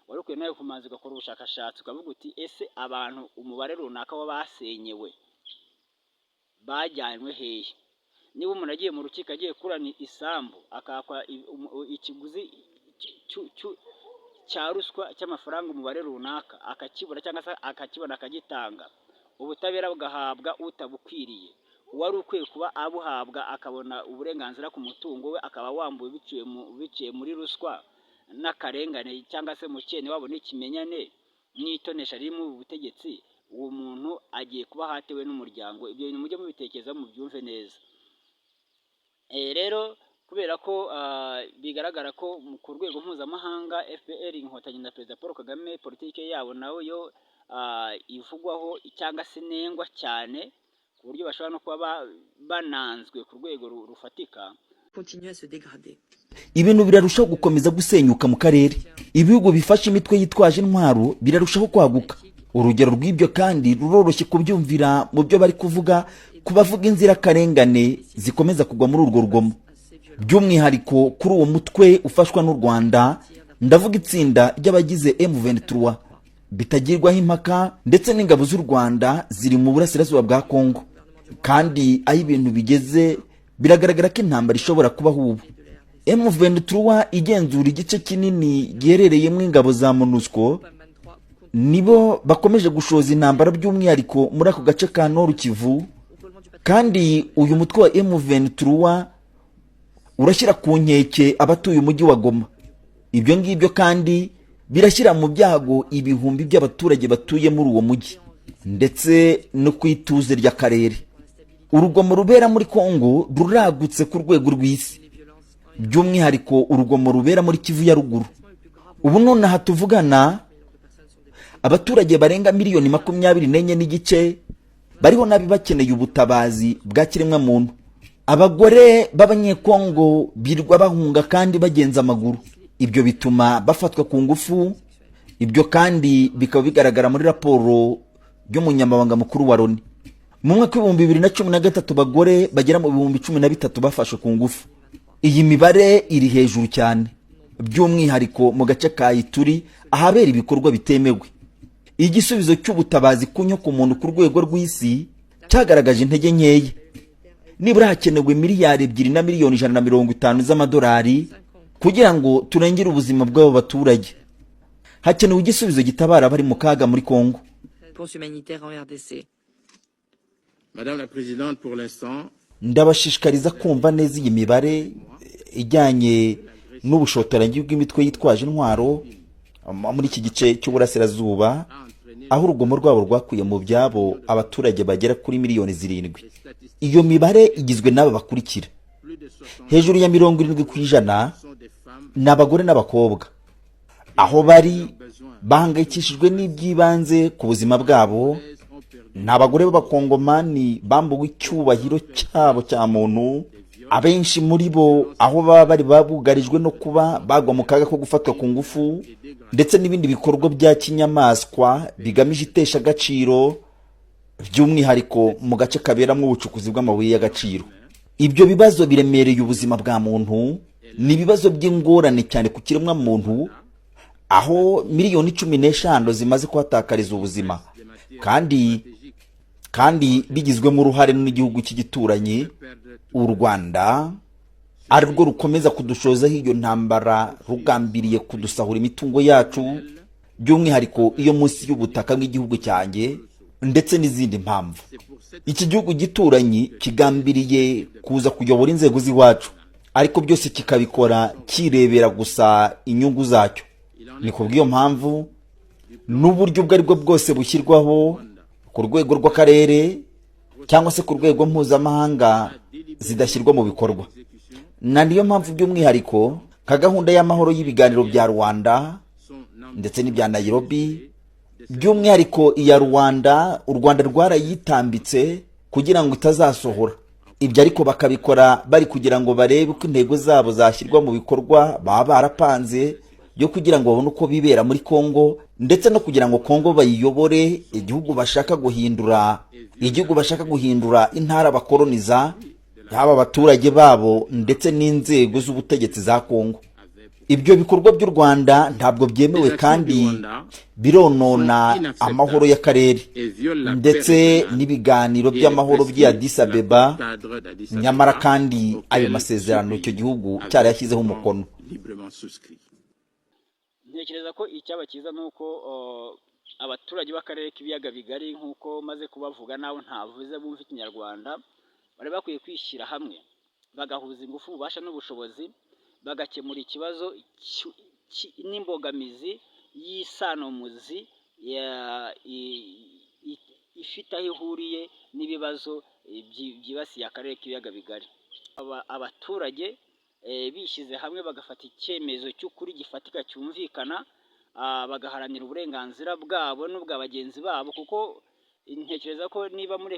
S6: wari ukwiye nawe kumanza ugakora ubushakashatsi ukavuga uti ese abantu umubare runaka w'abasenyewe bajyanywe hehe. Niba umuntu agiye mu rukiko agiye kurana isambu akakwa ikiguzi cya ruswa cy'amafaranga umubare runaka akakibura cyangwa se akakibona akagitanga ubutabera bugahabwa utabukwiriye uwari ukwiye kuba abuhabwa akabona uburenganzira ku mutungo we akaba wambuye biciye muri ruswa n'akarengane cyangwa se mu cyene wabona ikimenyane n'itonesha riri mu butegetsi uwo muntu agiye kuba hatewe n'umuryango. Ibyo bintu mujye mubitekereza mu byumve neza. Rero kubera ko bigaragara ko ku rwego mpuzamahanga FPR inkotanyi na Perezida Paul Kagame politike yabo nawe yo ivugwaho cyangwa se nengwa cyane ku buryo bashobora no kuba bananzwe ku rwego rufatika.
S20: Ibintu birarushaho gukomeza gusenyuka mu karere. Ibihugu bifashe imitwe yitwaje intwaro birarushaho kwaguka. Urugero rw'ibyo kandi ruroroshye kubyumvira mu byo bari kuvuga kubavuga inzira karengane zikomeza kugwa muri urwo rugomo. By'umwihariko kuri uwo mutwe ufashwa n'u Rwanda ndavuga itsinda ry'abagize M23 bitagirwaho impaka ndetse n'ingabo z'u Rwanda ziri mu burasirazuba bwa Kongo. Kandi aho ibintu bigeze biragaragara ko intambara ishobora kubaho ubu. M23 igenzura igice kinini giherereyemo ingabo za MONUSCO nibo bakomeje gushoza intambara by'umwihariko muri ako gace ka Nord Kivu. Kandi uyu mutwe wa M23 urashyira ku nkeke abatuye umujyi wa Goma. Ibyo ngibyo kandi birashyira mu byago ibihumbi by'abaturage batuye muri uwo mujyi ndetse no kwituze ry'akarere. Urugomo rubera muri Kongo ruragutse ku rwego rw'isi, by'umwihariko urugomo rubera muri Kivu ya ruguru. Ubu none aha tuvugana abaturage barenga miliyoni 24 n'igice bariho nabi bakeneye ubutabazi bwa kiremwa muntu. Abagore b'abanyekongo birwa bahunga kandi bagenza amaguru. Ibyo bituma bafatwa ku ngufu. Ibyo kandi bikaba bigaragara muri raporo y'umunyamabanga mukuru wa Loni. Mu mwaka wa 2013 bagore bagera mu 1013 bafashwe ku ngufu. Iyi mibare iri hejuru cyane, by'umwihariko mu gace ka Ituri ahabera ibikorwa bitemewe. Igisubizo cy'ubutabazi kunyo ku muntu ku rwego rw'isi cyagaragaje intege nkeya. Nibura hakenewe miliyari 2 na miliyoni 150 z'amadolari kugira ngo turengere ubuzima bw'abo baturage. Hakenewe igisubizo gitabara bari mu kaga muri Kongo.
S21: réponse humanitaire en RDC.
S20: Madame la Présidente, pour l'instant, ndabashishikariza kumva neza iyi mibare ijyanye n'ubushotoranyi bw'imitwe yitwaje intwaro muri iki gice cy'uburasirazuba, aho urugomo rwabo rwakuye mu byabo abaturage bagera kuri miliyoni 7. Iyo mibare igizwe n'aba bakurikira: hejuru ya 70% ni abagore n'abakobwa, aho bari bahangayikishijwe n'iby'ibanze ku buzima bwabo. Ni abagore b'abakongomani bambuwe icyubahiro cyabo cya muntu, abenshi muri bo aho baba bari babugarijwe no kuba bagwa mu kaga ko gufatwa ku ngufu, ndetse n'ibindi bikorwa bya kinyamaswa bigamije itesha agaciro, by'umwihariko mu gace kaberamo ubucukuzi bw'amabuye y'agaciro. Ibyo bibazo biremereye ubuzima bwa muntu, ni ibibazo by'ingorane cyane ku kiremwa muntu, aho miliyoni 15 zimaze kuhatakariza ubuzima, kandi bigizwemo uruhare n'igihugu cy'igituranyi u Rwanda, ari rwo rukomeza kudushozaho iyo ntambara rugambiriye kudusahura imitungo yacu, by'umwihariko iyo munsi y'ubutaka bw'igihugu cyanjye, ndetse n'izindi mpamvu. Iki gihugu gituranyi kigambiriye kuza kuyobora inzego z'iwacu, ariko byose kikabikora kirebera gusa inyungu zacyo. Ni kubw'iyo mpamvu n'uburyo ubwo aribwo bwose bushyirwaho ku rwego rw'akarere cyangwa se ku rwego mpuzamahanga zidashyirwa mu bikorwa. Na niyo mpamvu by'umwihariko ka gahunda y'amahoro y'ibiganiro bya Rwanda ndetse n'ibya Nairobi, by'umwihariko iya Rwanda, u Rwanda rwarayitambitse kugira ngo itazasohora. Ibyo ariko bakabikora bari kugira ngo barebe uko intego zabo zashyirwa mu bikorwa baba barapanze, yo kugira ngo babone uko bibera muri Kongo, ndetse no kugira ngo Kongo bayiyobore igihugu bashaka guhindura intara bakoloniza, haba abaturage babo ndetse n'inzego z'ubutegetsi za Kongo. Ibyo bikorwa by'u Rwanda ntabwo byemewe kandi bironona amahoro y'akarere ndetse n'ibiganiro by'amahoro by'i Addis Abeba, nyamara kandi ayo masezerano icyo gihugu cyarayashyizeho umukono.
S6: Ntekereza ko icyaba cyiza nuko abaturage b'akarere k'ibiyaga bigari nk'uko maze kubavuga nawe ntavuze bumva ikinyarwanda, bari bakwiye kwishyira hamwe bagahuza ingufu, ububasha n'ubushobozi, bagakemura ikibazo n'imbogamizi y'isanomuzi ifite aho ihuriye n'ibibazo byibasiye akarere k'ibiyaga bigari. Abaturage bishyize hamwe bagafata icyemezo cy'ukuri gifatika cyumvikana, bagaharanira uburenganzira bwabo n'ubwa bagenzi babo, kuko ntekereza ko niba muri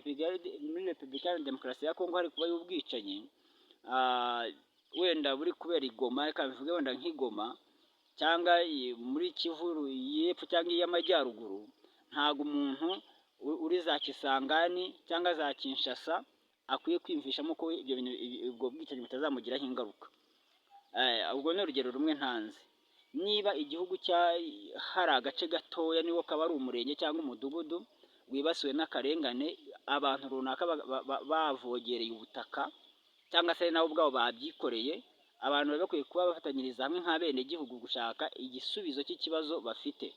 S6: Repubulika ya Demokarasi ya Kongo hari kuba y'ubwicanyi, wenda buri kubera igoma, reka bivuge wenda nk'igoma, cyangwa muri Kivu y'epfo cyangwa iy'amajyaruguru, ntabwo umuntu uri za Kisangani cyangwa za Kinshasa akwiye kwiyumvishamo ko ibyo bintu ubwo bwicanyi butazamugiraho ingaruka. Ubwo ni urugero rumwe ntanze. Niba igihugu hari agace gatoya niwo kaba ari umurenge cyangwa umudugudu wibasiwe n'akarengane, abantu runaka bavogereye ubutaka cyangwa se nabo ubwabo babyikoreye, abantu baba bakwiye kuba bafatanyiriza hamwe nk'abene gihugu gushaka igisubizo cy'ikibazo bafite.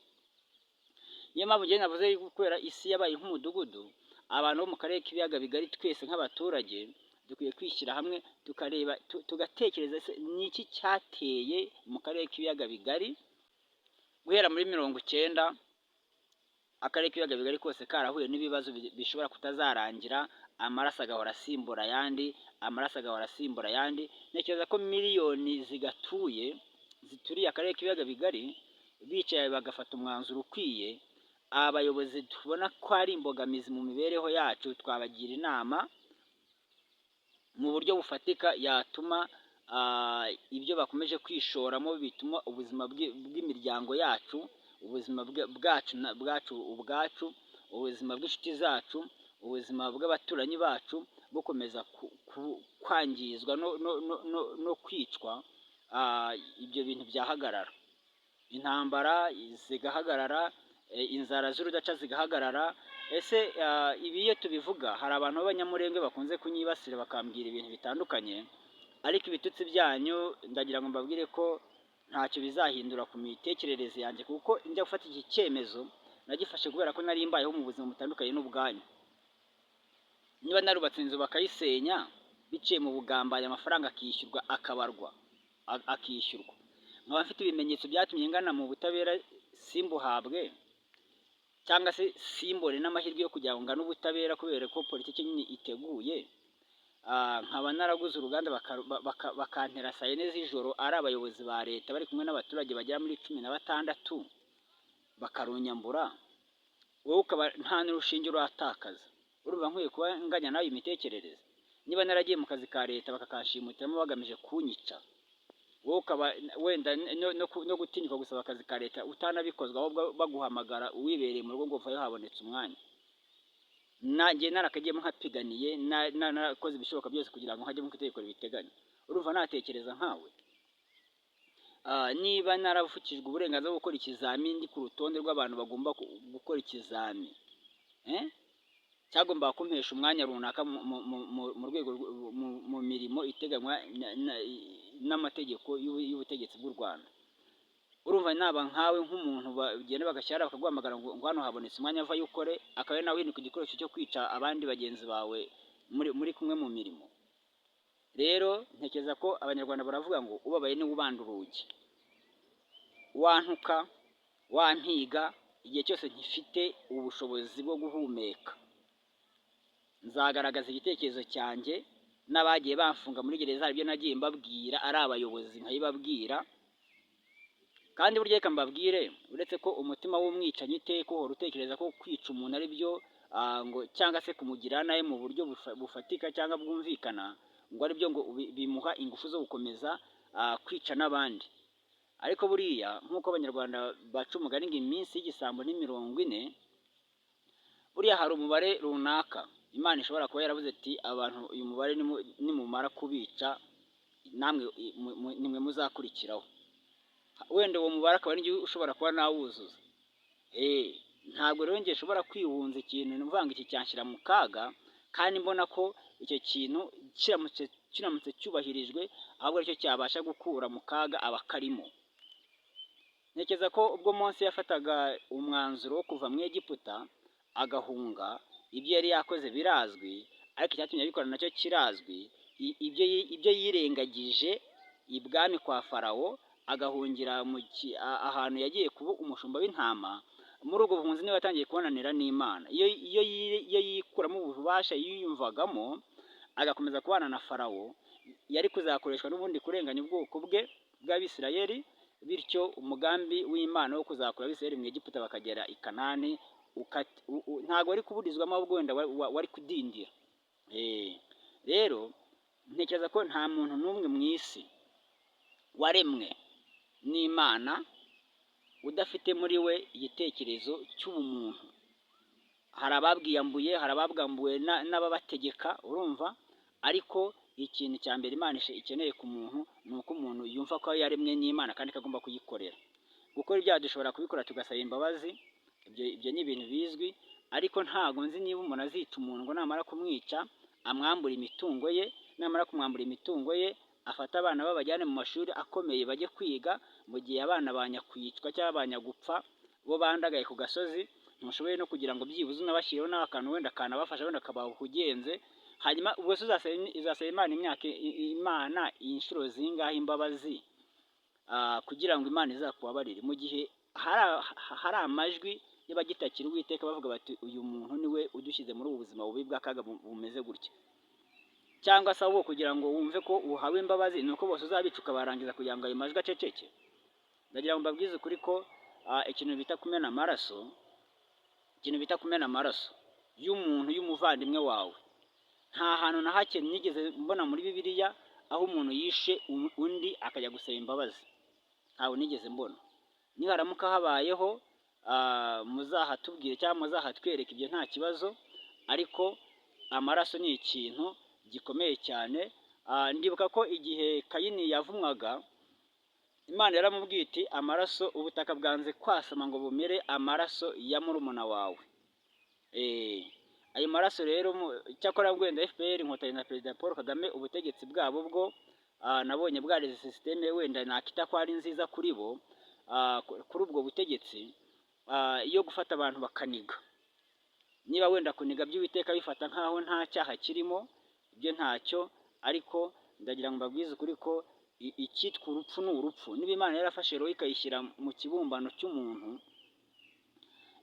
S6: Niyo mpamvu njye navuze kubera isi yabaye nk'umudugudu, abantu bo mu karere k'ibiyaga bigari twese nk'abaturage dukwiye kwishyira hamwe tukareba tugatekereza ni iki cyateye mu karere k'ibiyaga bigari guhera muri 90 akarere k'ibiyaga bigari kose karahuye n'ibibazo bishobora kutazarangira, amaraso agahora asimbura ayandi. Ntekereza ko miliyoni zituriye akarere k'ibiyaga bigari bicaye bagafata umwanzuro ukwiye, abayobozi tubona ko ari imbogamizi mu mibereho yacu twabagira inama mu buryo bufatika yatuma ibyo bakomeje kwishoramo bituma ubuzima bw'imiryango yacu, ubuzima bwacu ubwacu, ubuzima bw'inshuti zacu, ubuzima bw'abaturanyi bacu bukomeza kwangizwa no kwicwa. Ibyo bintu byahagarara, intambara zigahagarara, inzara z'urudaca zigahagarara. Ese ibi iyo tubivuga hari abantu b'abanyamurenge bakunze kunyibasira bakambwira ibintu bitandukanye, ariko ibitutsi byanyu ndagira ngo mbabwire ko ntacyo bizahindura ku mitekerereze yanjye, kuko njya gufata iki cyemezo nagifashe kubera ko nari mbayeho mu buzima butandukanye n'ubwanyu. Niba narubatse inzu bakayisenya biciye mu bugambanyi, amafaranga akishyurwa akabarwa akishyurwa, nkaba mfite ibimenyetso byatumye ngana mu butabera simbuhabwe, cyangwa se simbone n'amahirwe yo kugira ngo ngane ubutabera kubera ko politiki nyine iteguye, nkaba naraguze uruganda bakantera saa yine z'ijoro ari abayobozi ba leta bari kumwe n'abaturage bagera muri 16 bakarunyambura, wowe ukaba nta n'urushinge uratakaza. Urumva nkwiye kuba nganya nawe imitekerereze? Niba naragiye mu kazi ka leta bakakashimutiramo bagamije kunyica, wowe ukaba wenda no gutinyuka gusaba akazi ka leta utanabikozwa, ahubwo baguhamagara uwibereye mu rugo ngo vayo habonetse umwanya. Nanjye narakagiyemo nkapiganiye, narakoze ibishoboka byose kugira ngo hajye mu itegeko ribiteganya. Urumva natekereza nkawe? Niba naravukijwe uburenganzira bwo gukora ikizamini ku rutonde rw'abantu bagomba gukora ikizamini, cyagomba kumpesha umwanya runaka mu rwego mu mirimo iteganywa n'amategeko y'ubutegetsi bw'u Rwanda. Urumva naba nkawe nk'umuntu bagenda bagashyira bakaguhamagara ngo hano habonetse umwanya vayo ukore, akaba nawe hinduka igikoresho cyo kwica abandi bagenzi bawe muri kumwe mu mirimo. Rero ntekereza ko abanyarwanda baravuga ngo ubabaye ni ubanda urugi. Wantuka wampiga igihe cyose nkifite ubushobozi bwo guhumeka, nzagaragaza igitekerezo cyanjye, n'abagiye bamfunga muri gereza ibyo nagiye mbabwira ari abayobozi nkayibabwira. Kandi burya reka mbabwire, uretse ko umutima w'umwicanyi iteka uhora utekereza ko kwica umuntu ari byo ngo cyangwa se kumugira nawe mu buryo bufatika cyangwa bwumvikana ngo ari byo ngo bimuha ingufu zo gukomeza kwica n'abandi. Ariko buriya nk'uko abanyarwanda baca umugani ngo iminsi y'igisambo ni 40, buriya hari umubare runaka Imana ishobora kuba yaravuze ati abantu uyu mubare nimumara kubica namwe nimwe muzakurikiraho. Wenda uwo mubare akaba ari ushobora kuba nawuzuza. Ntabwo rero ngiye ushobora kwihunza ikintu mvanga iki cyanshyira mu kaga, kandi mbona ko icyo kintu kiramutse cyubahirijwe ahubwo aricyo cyabasha gukura mu kaga abakarimo. Ntekereza ko ubwo Mose yafataga umwanzuro wo kuva mu Egiputa agahunga, ibyo yari yakoze birazwi, ariko icyatumye abikora nacyo kirazwi. Ibyo yirengagije ibwami kwa Farawo agahungira ahantu yagiye kuba umushumba w'intama, muri ubwo buhunzi niwe yatangiye kubonanira n'Imana. Iyo yikuramo ububasha yiyumvagamo agakomeza kubana na Farawo, yari kuzakoreshwa n'ubundi kurenganya ubwoko bwe bw'Abisirayeli, bityo umugambi w'Imana wo kuzakura Abisirayeli mu Egiputa bakagera i Kanani ntabwo wari kuburizwamo, ahubwo wenda wari kudindira. Rero ntekereza ko nta muntu n'umwe mu isi waremwe n'Imana udafite muri we igitekerezo cy'ubumuntu. Hari ababwiyambuye, hari ababwambuwe n'ababategeka, urumva, ariko ikintu cya mbere Imana ikeneye ku muntu ni uko umuntu yumva ko yaremwe n'Imana kandi kagomba kuyikorera. Gukora ibyaha dushobora kubikora tugasaba imbabazi, ibyo ni ibintu bizwi, ariko ntago nzi niba umuntu azica umuntu ngo namara kumwica amwambura imitungo ye, namara kumwambura imitungo ye afata abana babajyane mu mashuri akomeye bajye kwiga, mu gihe abana banyakwicwa cyangwa banyagupfa bo bandagaye ku gasozi, ntushoboye no kugira ngo byibuze unabashyireho n'akantu wenda kanabafasha wenda kabaho kugenze. Hanyuma ubwo se uzasaba Imana inshuro zingahe imbabazi kugira ngo Imana izakubabarire, mu gihe hari amajwi y'abagitakira Uwiteka bavuga bati uyu muntu niwe udushyize muri ubu buzima bubi bw'akaga bumeze gutya. Cyangwa se abo kugira ngo wumve ko uhawe imbabazi nuko bose uzabicuka barangiza kugira ngo ayo majwi aceceke. Ndagira ngo mbabwize ukuri ko ikintu bita kumena amaraso y'umuntu y'umuvandimwe wawe, nta hantu na hake nigeze mbona muri Bibiliya aho umuntu yishe undi akajya gusaba imbabazi, ntawe nigeze mbona. Niharamuka habayeho muzahatubwire cyangwa muzahatwereka, ibyo nta kibazo, ariko amaraso ni ikintu gikomeye cyane. Ndibuka ko igihe Kayini yavumwaga, Imana yaramubwiye iti amaraso, ubutaka bwanze kwasama ngo bumere amaraso ya murumuna wawe. Ayo maraso rero cyakora wenda FPR Inkotanyi na Perezida Paul Kagame ubutegetsi bwabo bwo nabonye bwareze systeme wenda nakita ko ari nziza kuri bo, kuri ubwo butegetsi, yo gufata abantu bakaniga. Niba wenda kuniga by'Uwiteka bifata nkaho nta cyaha kirimo, ibyo ntacyo, ariko ndagira ngo mbabwize ukuri ko icyitwa urupfu ni urupfu. Niba Imana yarafashe roho ikayishyira mu kibumbano cy'umuntu,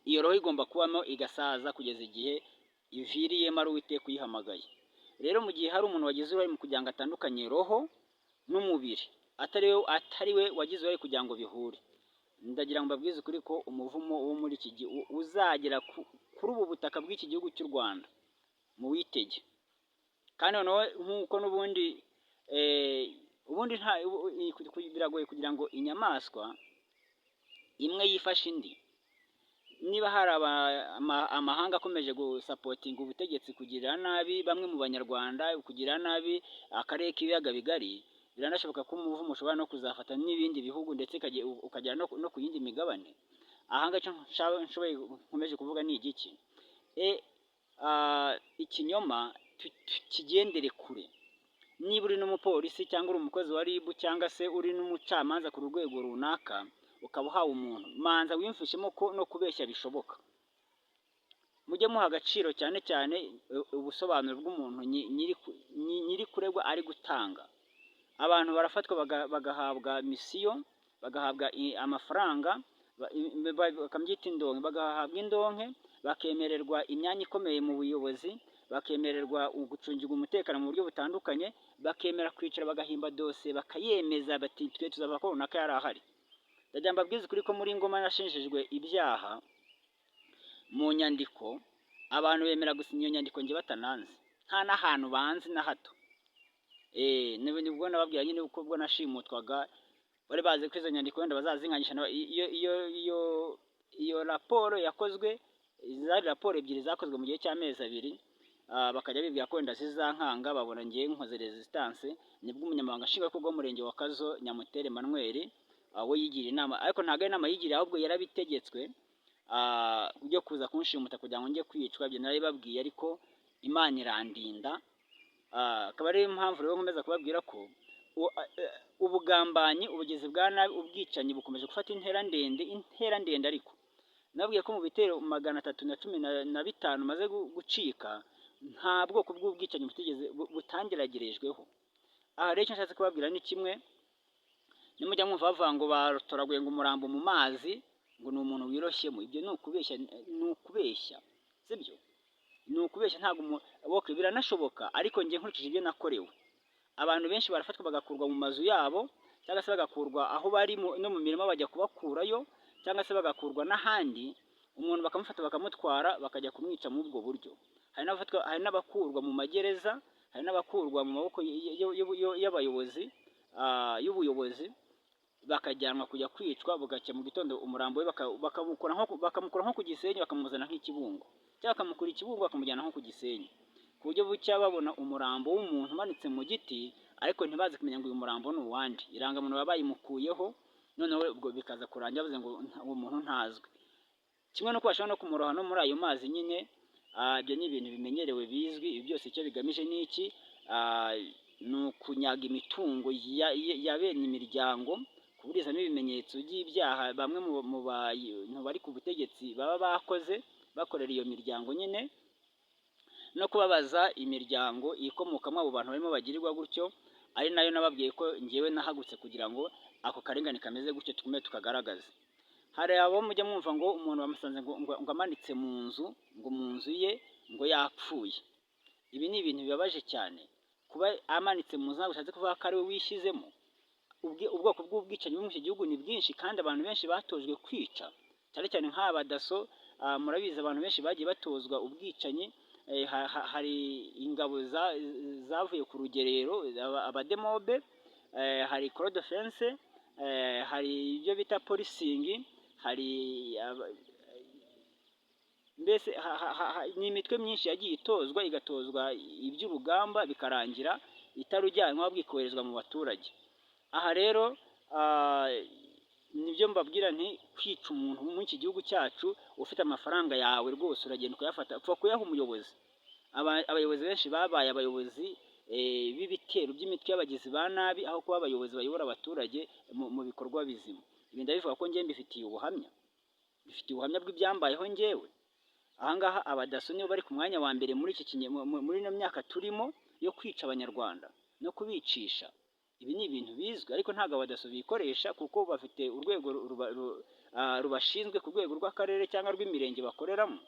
S6: iyo roho igomba kubamo igasaza kugeza igihe iviriyemo ari Uwiteka uyihamagaye. Rero mu gihe hari umuntu wagize uruhare mu kugira ngo atandukanye roho n'umubiri, atari we wagize uruhare kugira ngo bihure, ndagira ngo mbabwize ukuri ko umuvumo wo muri iki gihe uzagera kuri ubu butaka bw'iki gihugu cy'u Rwanda mu witege. Kandi noneho nk'uko n'ubundi biragoye kugira ngo inyamaswa imwe yifashe indi. Niba hari amahanga akomeje gusapotinga ubutegetsi kugirira nabi bamwe mu banyarwanda, kugirira nabi akarere k'ibiyaga bigari, biranashoboka ko umuvumo ushobora no kuzafata n'ibindi bihugu ndetse ukagera no ku yindi migabane. Ahanga cyo nkomeje kuvuga ni igiki? Ikinyoma kigendere kure. Niba uri n'umupolisi cyangwa uri umukozi wa RIB cyangwa se uri n'umucamanza ku rwego runaka, ukaba uhawe umuntu, manza wimfishemo ko no kubeshya bishoboka. Mujye muha agaciro cyane cyane ubusobanuro bw'umuntu nyiri kuregwa ari gutanga. Abantu barafatwa bagahabwa misiyo, bagahabwa amafaranga, bakabyita indonke, bagahabwa indonke, bakemererwa imyanya ikomeye mu buyobozi, bakemererwa gucungirwa umutekano mu buryo butandukanye, bakemera kwicara bagahimba dosiye bakayemeza bati twe tuzava ko runaka yari ahari. Ndagira mbabwize ukuri ko muri Ngoma nashinjijwe ibyaha mu nyandiko, abantu bemera gusinya iyo nyandiko nge batananze, nta n'ahantu banzi na hato. Nibwo nababwira nyine uko ubwo nashimutwaga bari bazi ko izo nyandiko wenda bazazinganisha. Iyo raporo yakozwe, zari raporo ebyiri zakozwe mu gihe cy'amezi 2, bakajya bibwira ko wenda zizankanga, babona ngiye nkoze resistance. Nibwo umunyamabanga nshingwabikorwa w'umurenge wa Kazo Nyamutere Emmanuel we yigira inama, ariko ntabwo ari inama yigiriye, ahubwo yarabitegetswe byo kuza kunshimuta kugira ngo njye kwicwa. Ibyo narabibabwiye, ariko Imana irandinda. Akaba ari impamvu rero nkomeza kubabwira ko ubugambanyi, ubugizi bwa nabi, ubwicanyi bukomeje gufata intera ndende. Ariko nababwiye ko mu bitero 315 maze gucika, nta bwoko bw'ubwicanyi butangiragerejweho. Aha rero icyo nshatse kubabwira ni kimwe: nimujya mwumva bavuga ngo batoraguye ngo umurambo mu mazi, ngo ni umuntu wiroshyemo, ibyo ni ukubeshya, sibyo? Ni ukubeshya. Ntabwo biranashoboka, ariko njye nkurikije ibyo nakorewe, abantu benshi barafatwa bagakurwa mu mazu yabo, cyangwa se bagakurwa aho bari no mu mirima bajya kubakurayo, cyangwa se bagakurwa n'ahandi, umuntu bakamufata bakamutwara bakajya kumwica muri ubwo buryo. Hari n'abakurwa mu magereza, hari n'abakurwa mu maboko y'ubuyobozi bakajyanwa kujya kwicwa, bugacya mu gitondo umurambo we bakamukura nko ku Gisenyi, bakamuzana nk'Ikibungo, cyangwa bakamukura Ikibungo bakamujyana nko ku Gisenyi, ku buryo bucya babona umurambo w'umuntu umanitse mu giti, ariko ntibazi kumenya ngo uyu murambo ni uwandi. Irangamuntu baba bayimukuyeho, noneho ubwo bikaza kurangira bavuze ngo uwo muntu ntazwi. Kimwe no kubashaka no kumuroha no muri ayo mazi nyine. Ibyo ni ibintu bimenyerewe bizwi. Ibi byose icyo bigamije ni iki? Ni ukunyaga imitungo ya bene imiryango, kuburizamo ibimenyetso by'ibyaha bamwe mu bantu bari ku butegetsi baba bakoze bakorera iyo miryango nyine, no kubabaza imiryango ikomokamo abo bantu barimo bagirirwa gutyo. Ari nayo nababwiye ko ngewe nahagutse kugira ngo ako karengane kameze gutyo tukume tukagaragaza. Hari abo mujya mwumva ngo umuntu bamusanze ngo amanitse mu nzu, ngo mu nzu ye ngo yapfuye. Ibi ni ibintu bibabaje cyane. Kuba amanitse mu nzu ntabwo bishatse kuvuga ko ari we wishyizemo. Ubwoko bw'ubwicanyi buri mu iki gihugu ni bwinshi, kandi abantu benshi batojwe kwica, cyane cyane nk'aba daso. Murabizi abantu benshi bagiye batozwa ubwicanyi. Hari ingabo zavuye ku rugerero, abademobe, hari Code Defense, hari ibyo bita polisingi, hari mbese ni imitwe myinshi yagiye itozwa, igatozwa iby'urugamba bikarangira itarujyanwa ahubwo ikoherezwa mu baturage. Aha rero nibyo mbabwira nti kwica umuntu mu iki gihugu cyacu ufite amafaranga yawe rwose uragenda ukayafata, upfa kuyaha umuyobozi. Abayobozi benshi babaye abayobozi b'ibitero by'imitwe y'abagizi ba nabi, aho kuba abayobozi bayobora abaturage mu bikorwa bizima. Ibi ndabivuga ko njye mbifitiye ubuhamya. bifite ubuhamya bw'ibyambayeho ngewe. Ahangaha abadaso nibo bari ku mwanya wa mbere muri muri ino myaka turimo yo kwica abanyarwanda no kubicisha. Ibi ni ibintu bizwi, ariko ntabwo abadaso bikoresha kuko bafite urwego rubashinzwe ku rwego rw'akarere cyangwa rw'imirenge bakoreramo.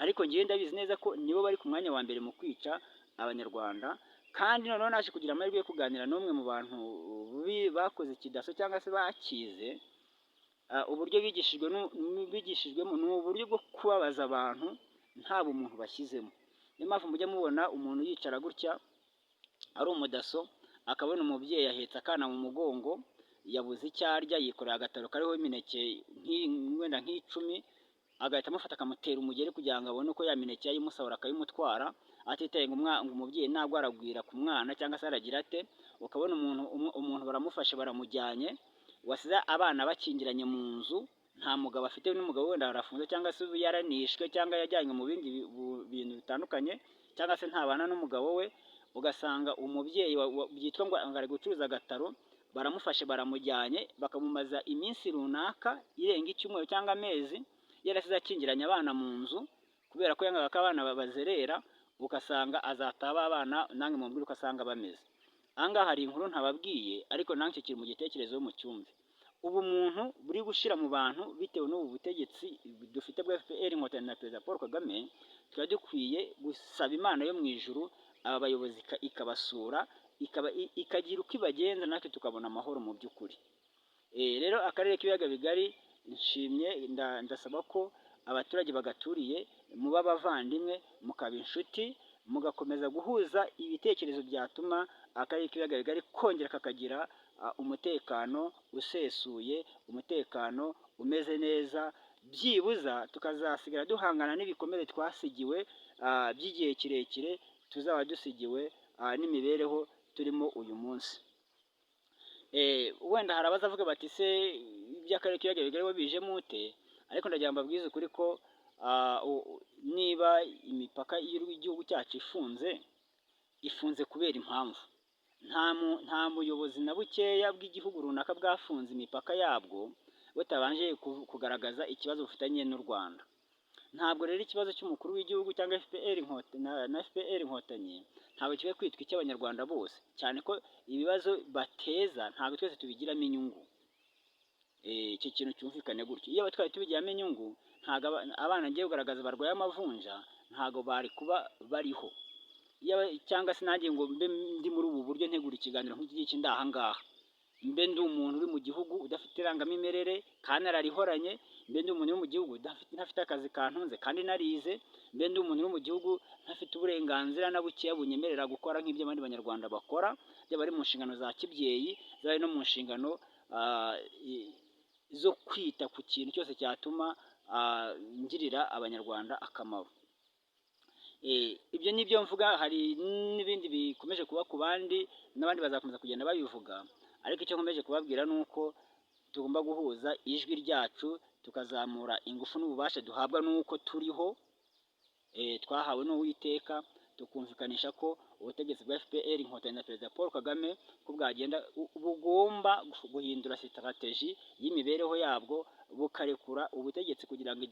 S6: Ariko ngewe ndabizi neza ko nibo bari ku mwanya wa mbere mu kwica abanyarwanda. Kandi noneho naje kugira amahirwe yo kuganira n'umwe mu bantu bakoze ikidaso cyangwa se bakize. Uburyo bigishijwemo ni uburyo bwo kubabaza abantu nta bumuntu bashyizemo. Niyo mpamvu mujya mubona umuntu yicara gutya ari umudaso, akabona umubyeyi ahetse akana mu mugongo, yabuze icyo arya, yikoreye agataro kariho imineke wenda nk'icumi, agahita amufata akamutera umugeri kugira ngo abone uko ya mineke yayimusahura akayimutwara, atitaye ngo umubyeyi ntabwo aragwira ku mwana cyangwa se aragira ate. Ukabona umuntu baramufashe baramujyanye, wasize abana bakingiranye mu nzu, nta mugabo afite, n'umugabo wenda arafunze cyangwa se yaranishwe cyangwa yajyanywe mu bindi bintu bitandukanye, cyangwa se ntabana n'umugabo we. Ugasanga umubyeyi byitwa ngo ari gucuruza agataro, baramufashe baramujyanye, bakamumaza iminsi runaka irenga icyumweru cyangwa amezi yarasize akingiranye abana mu nzu, kubera ko yangaga ko abana bazerera. Ugasanga azataba abana nange mu mbwira ugasanga bameze. Ahangaha hari inkuru ntababwiye, ariko nange icyo kiri mu gitekerezo mu cyumve. Ubu muntu buri gushira mu bantu bitewe n'ubu butegetsi dufite bwa FPR Inkotanyi na Perezida Paul Kagame, twari dukwiye gusaba Imana yo mu ijuru, aba bayobozi ikabasura, ikagira uko ibagenza, natwe tukabona amahoro mu by'ukuri. Rero akarere k'ibiyaga bigari nshimye, ndasaba ko abaturage bagaturiye muba abavandimwe, mukaba inshuti, mugakomeza guhuza ibitekerezo byatuma akarere k'ibiyaga bigari kongera kakagira umutekano usesuye, umutekano umeze neza, byibuza tukazasigara duhangana n'ibikomere twasigiwe by'igihe kirekire, tuzaba dusigiwe n'imibereho turimo uyu munsi. Wenda hari abazavuga bati se iby'akarere k'ibiyaga bigari bo bijemo ute? Ariko ndagira ngo mbabwize ukuri ko niba imipaka y'igihugu cyacu ifunze kubera impamvu. Nta muyobozi na bukeya bw'igihugu runaka bwafunze imipaka yabwo butabanje kugaragaza ikibazo bufitanye n'u Rwanda. Ntabwo rero ikibazo cy'umukuru w'igihugu cyangwa na FPR Inkotanyi ntabwo kibe kwitwa icy'abanyarwanda bose, cyane ko ibibazo bateza ntabwo twese tubigiramo inyungu. Icyo kintu cyumvikane gutyo. Iyo twari tubigiramo inyungu, ntabwo abana ngiye kugaragaza barwaye amavunja ntabwo bari kuba bariho, cyangwa se nanjye ngo mbe ndi muri ubu buryo ntegura ikiganiro nk'iki ngiki ndahangaha. Mbe ndi umuntu uri mu gihugu udafite irangamimerere kandi nararihoranye, mbe ndi umuntu uri mu gihugu ntafite akazi kantunze kandi narize, mbe ndi umuntu uri mu gihugu ntafite uburenganzira na bukeya bunyemerera gukora nk'ibyo abandi banyarwanda bakora, byaba ari mu nshingano za kibyeyi, zaba no mu nshingano zo kwita ku kintu cyose cyatuma ngirira abanyarwanda akamaro. Ibyo ni byo mvuga, hari n'ibindi bikomeje kuba ku bandi n'abandi bazakomeza kugenda babivuga, ariko icyo nkomeje kubabwira ni uko tugomba guhuza ijwi ryacu, tukazamura ingufu n'ububasha duhabwa n'uko turiho, twahawe n'Uwiteka, tukumvikanisha ko ubutegetsi bwa FPR Inkotanyi na Perezida Paul Kagame ko bugomba guhindura strategy y'imibereho yabwo, bukarekura ubutegetsi kugira ngo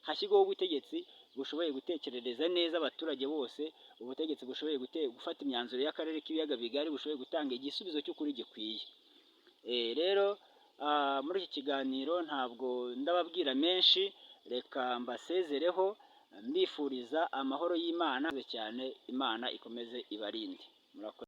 S6: hashyirweho ubutegetsi bushoboye gutekerereza neza abaturage bose, ubutegetsi bushoboye gufata imyanzuro y'akarere k'ibiyaga bigari, bushoboye gutanga igisubizo cy'ukuri gikwiye. Rero muri iki kiganiro ntabwo ndababwira menshi, reka mbasezereho mbifuriza amahoro y'Imana cyane, Imana ikomeze ibarinde. Murakoze.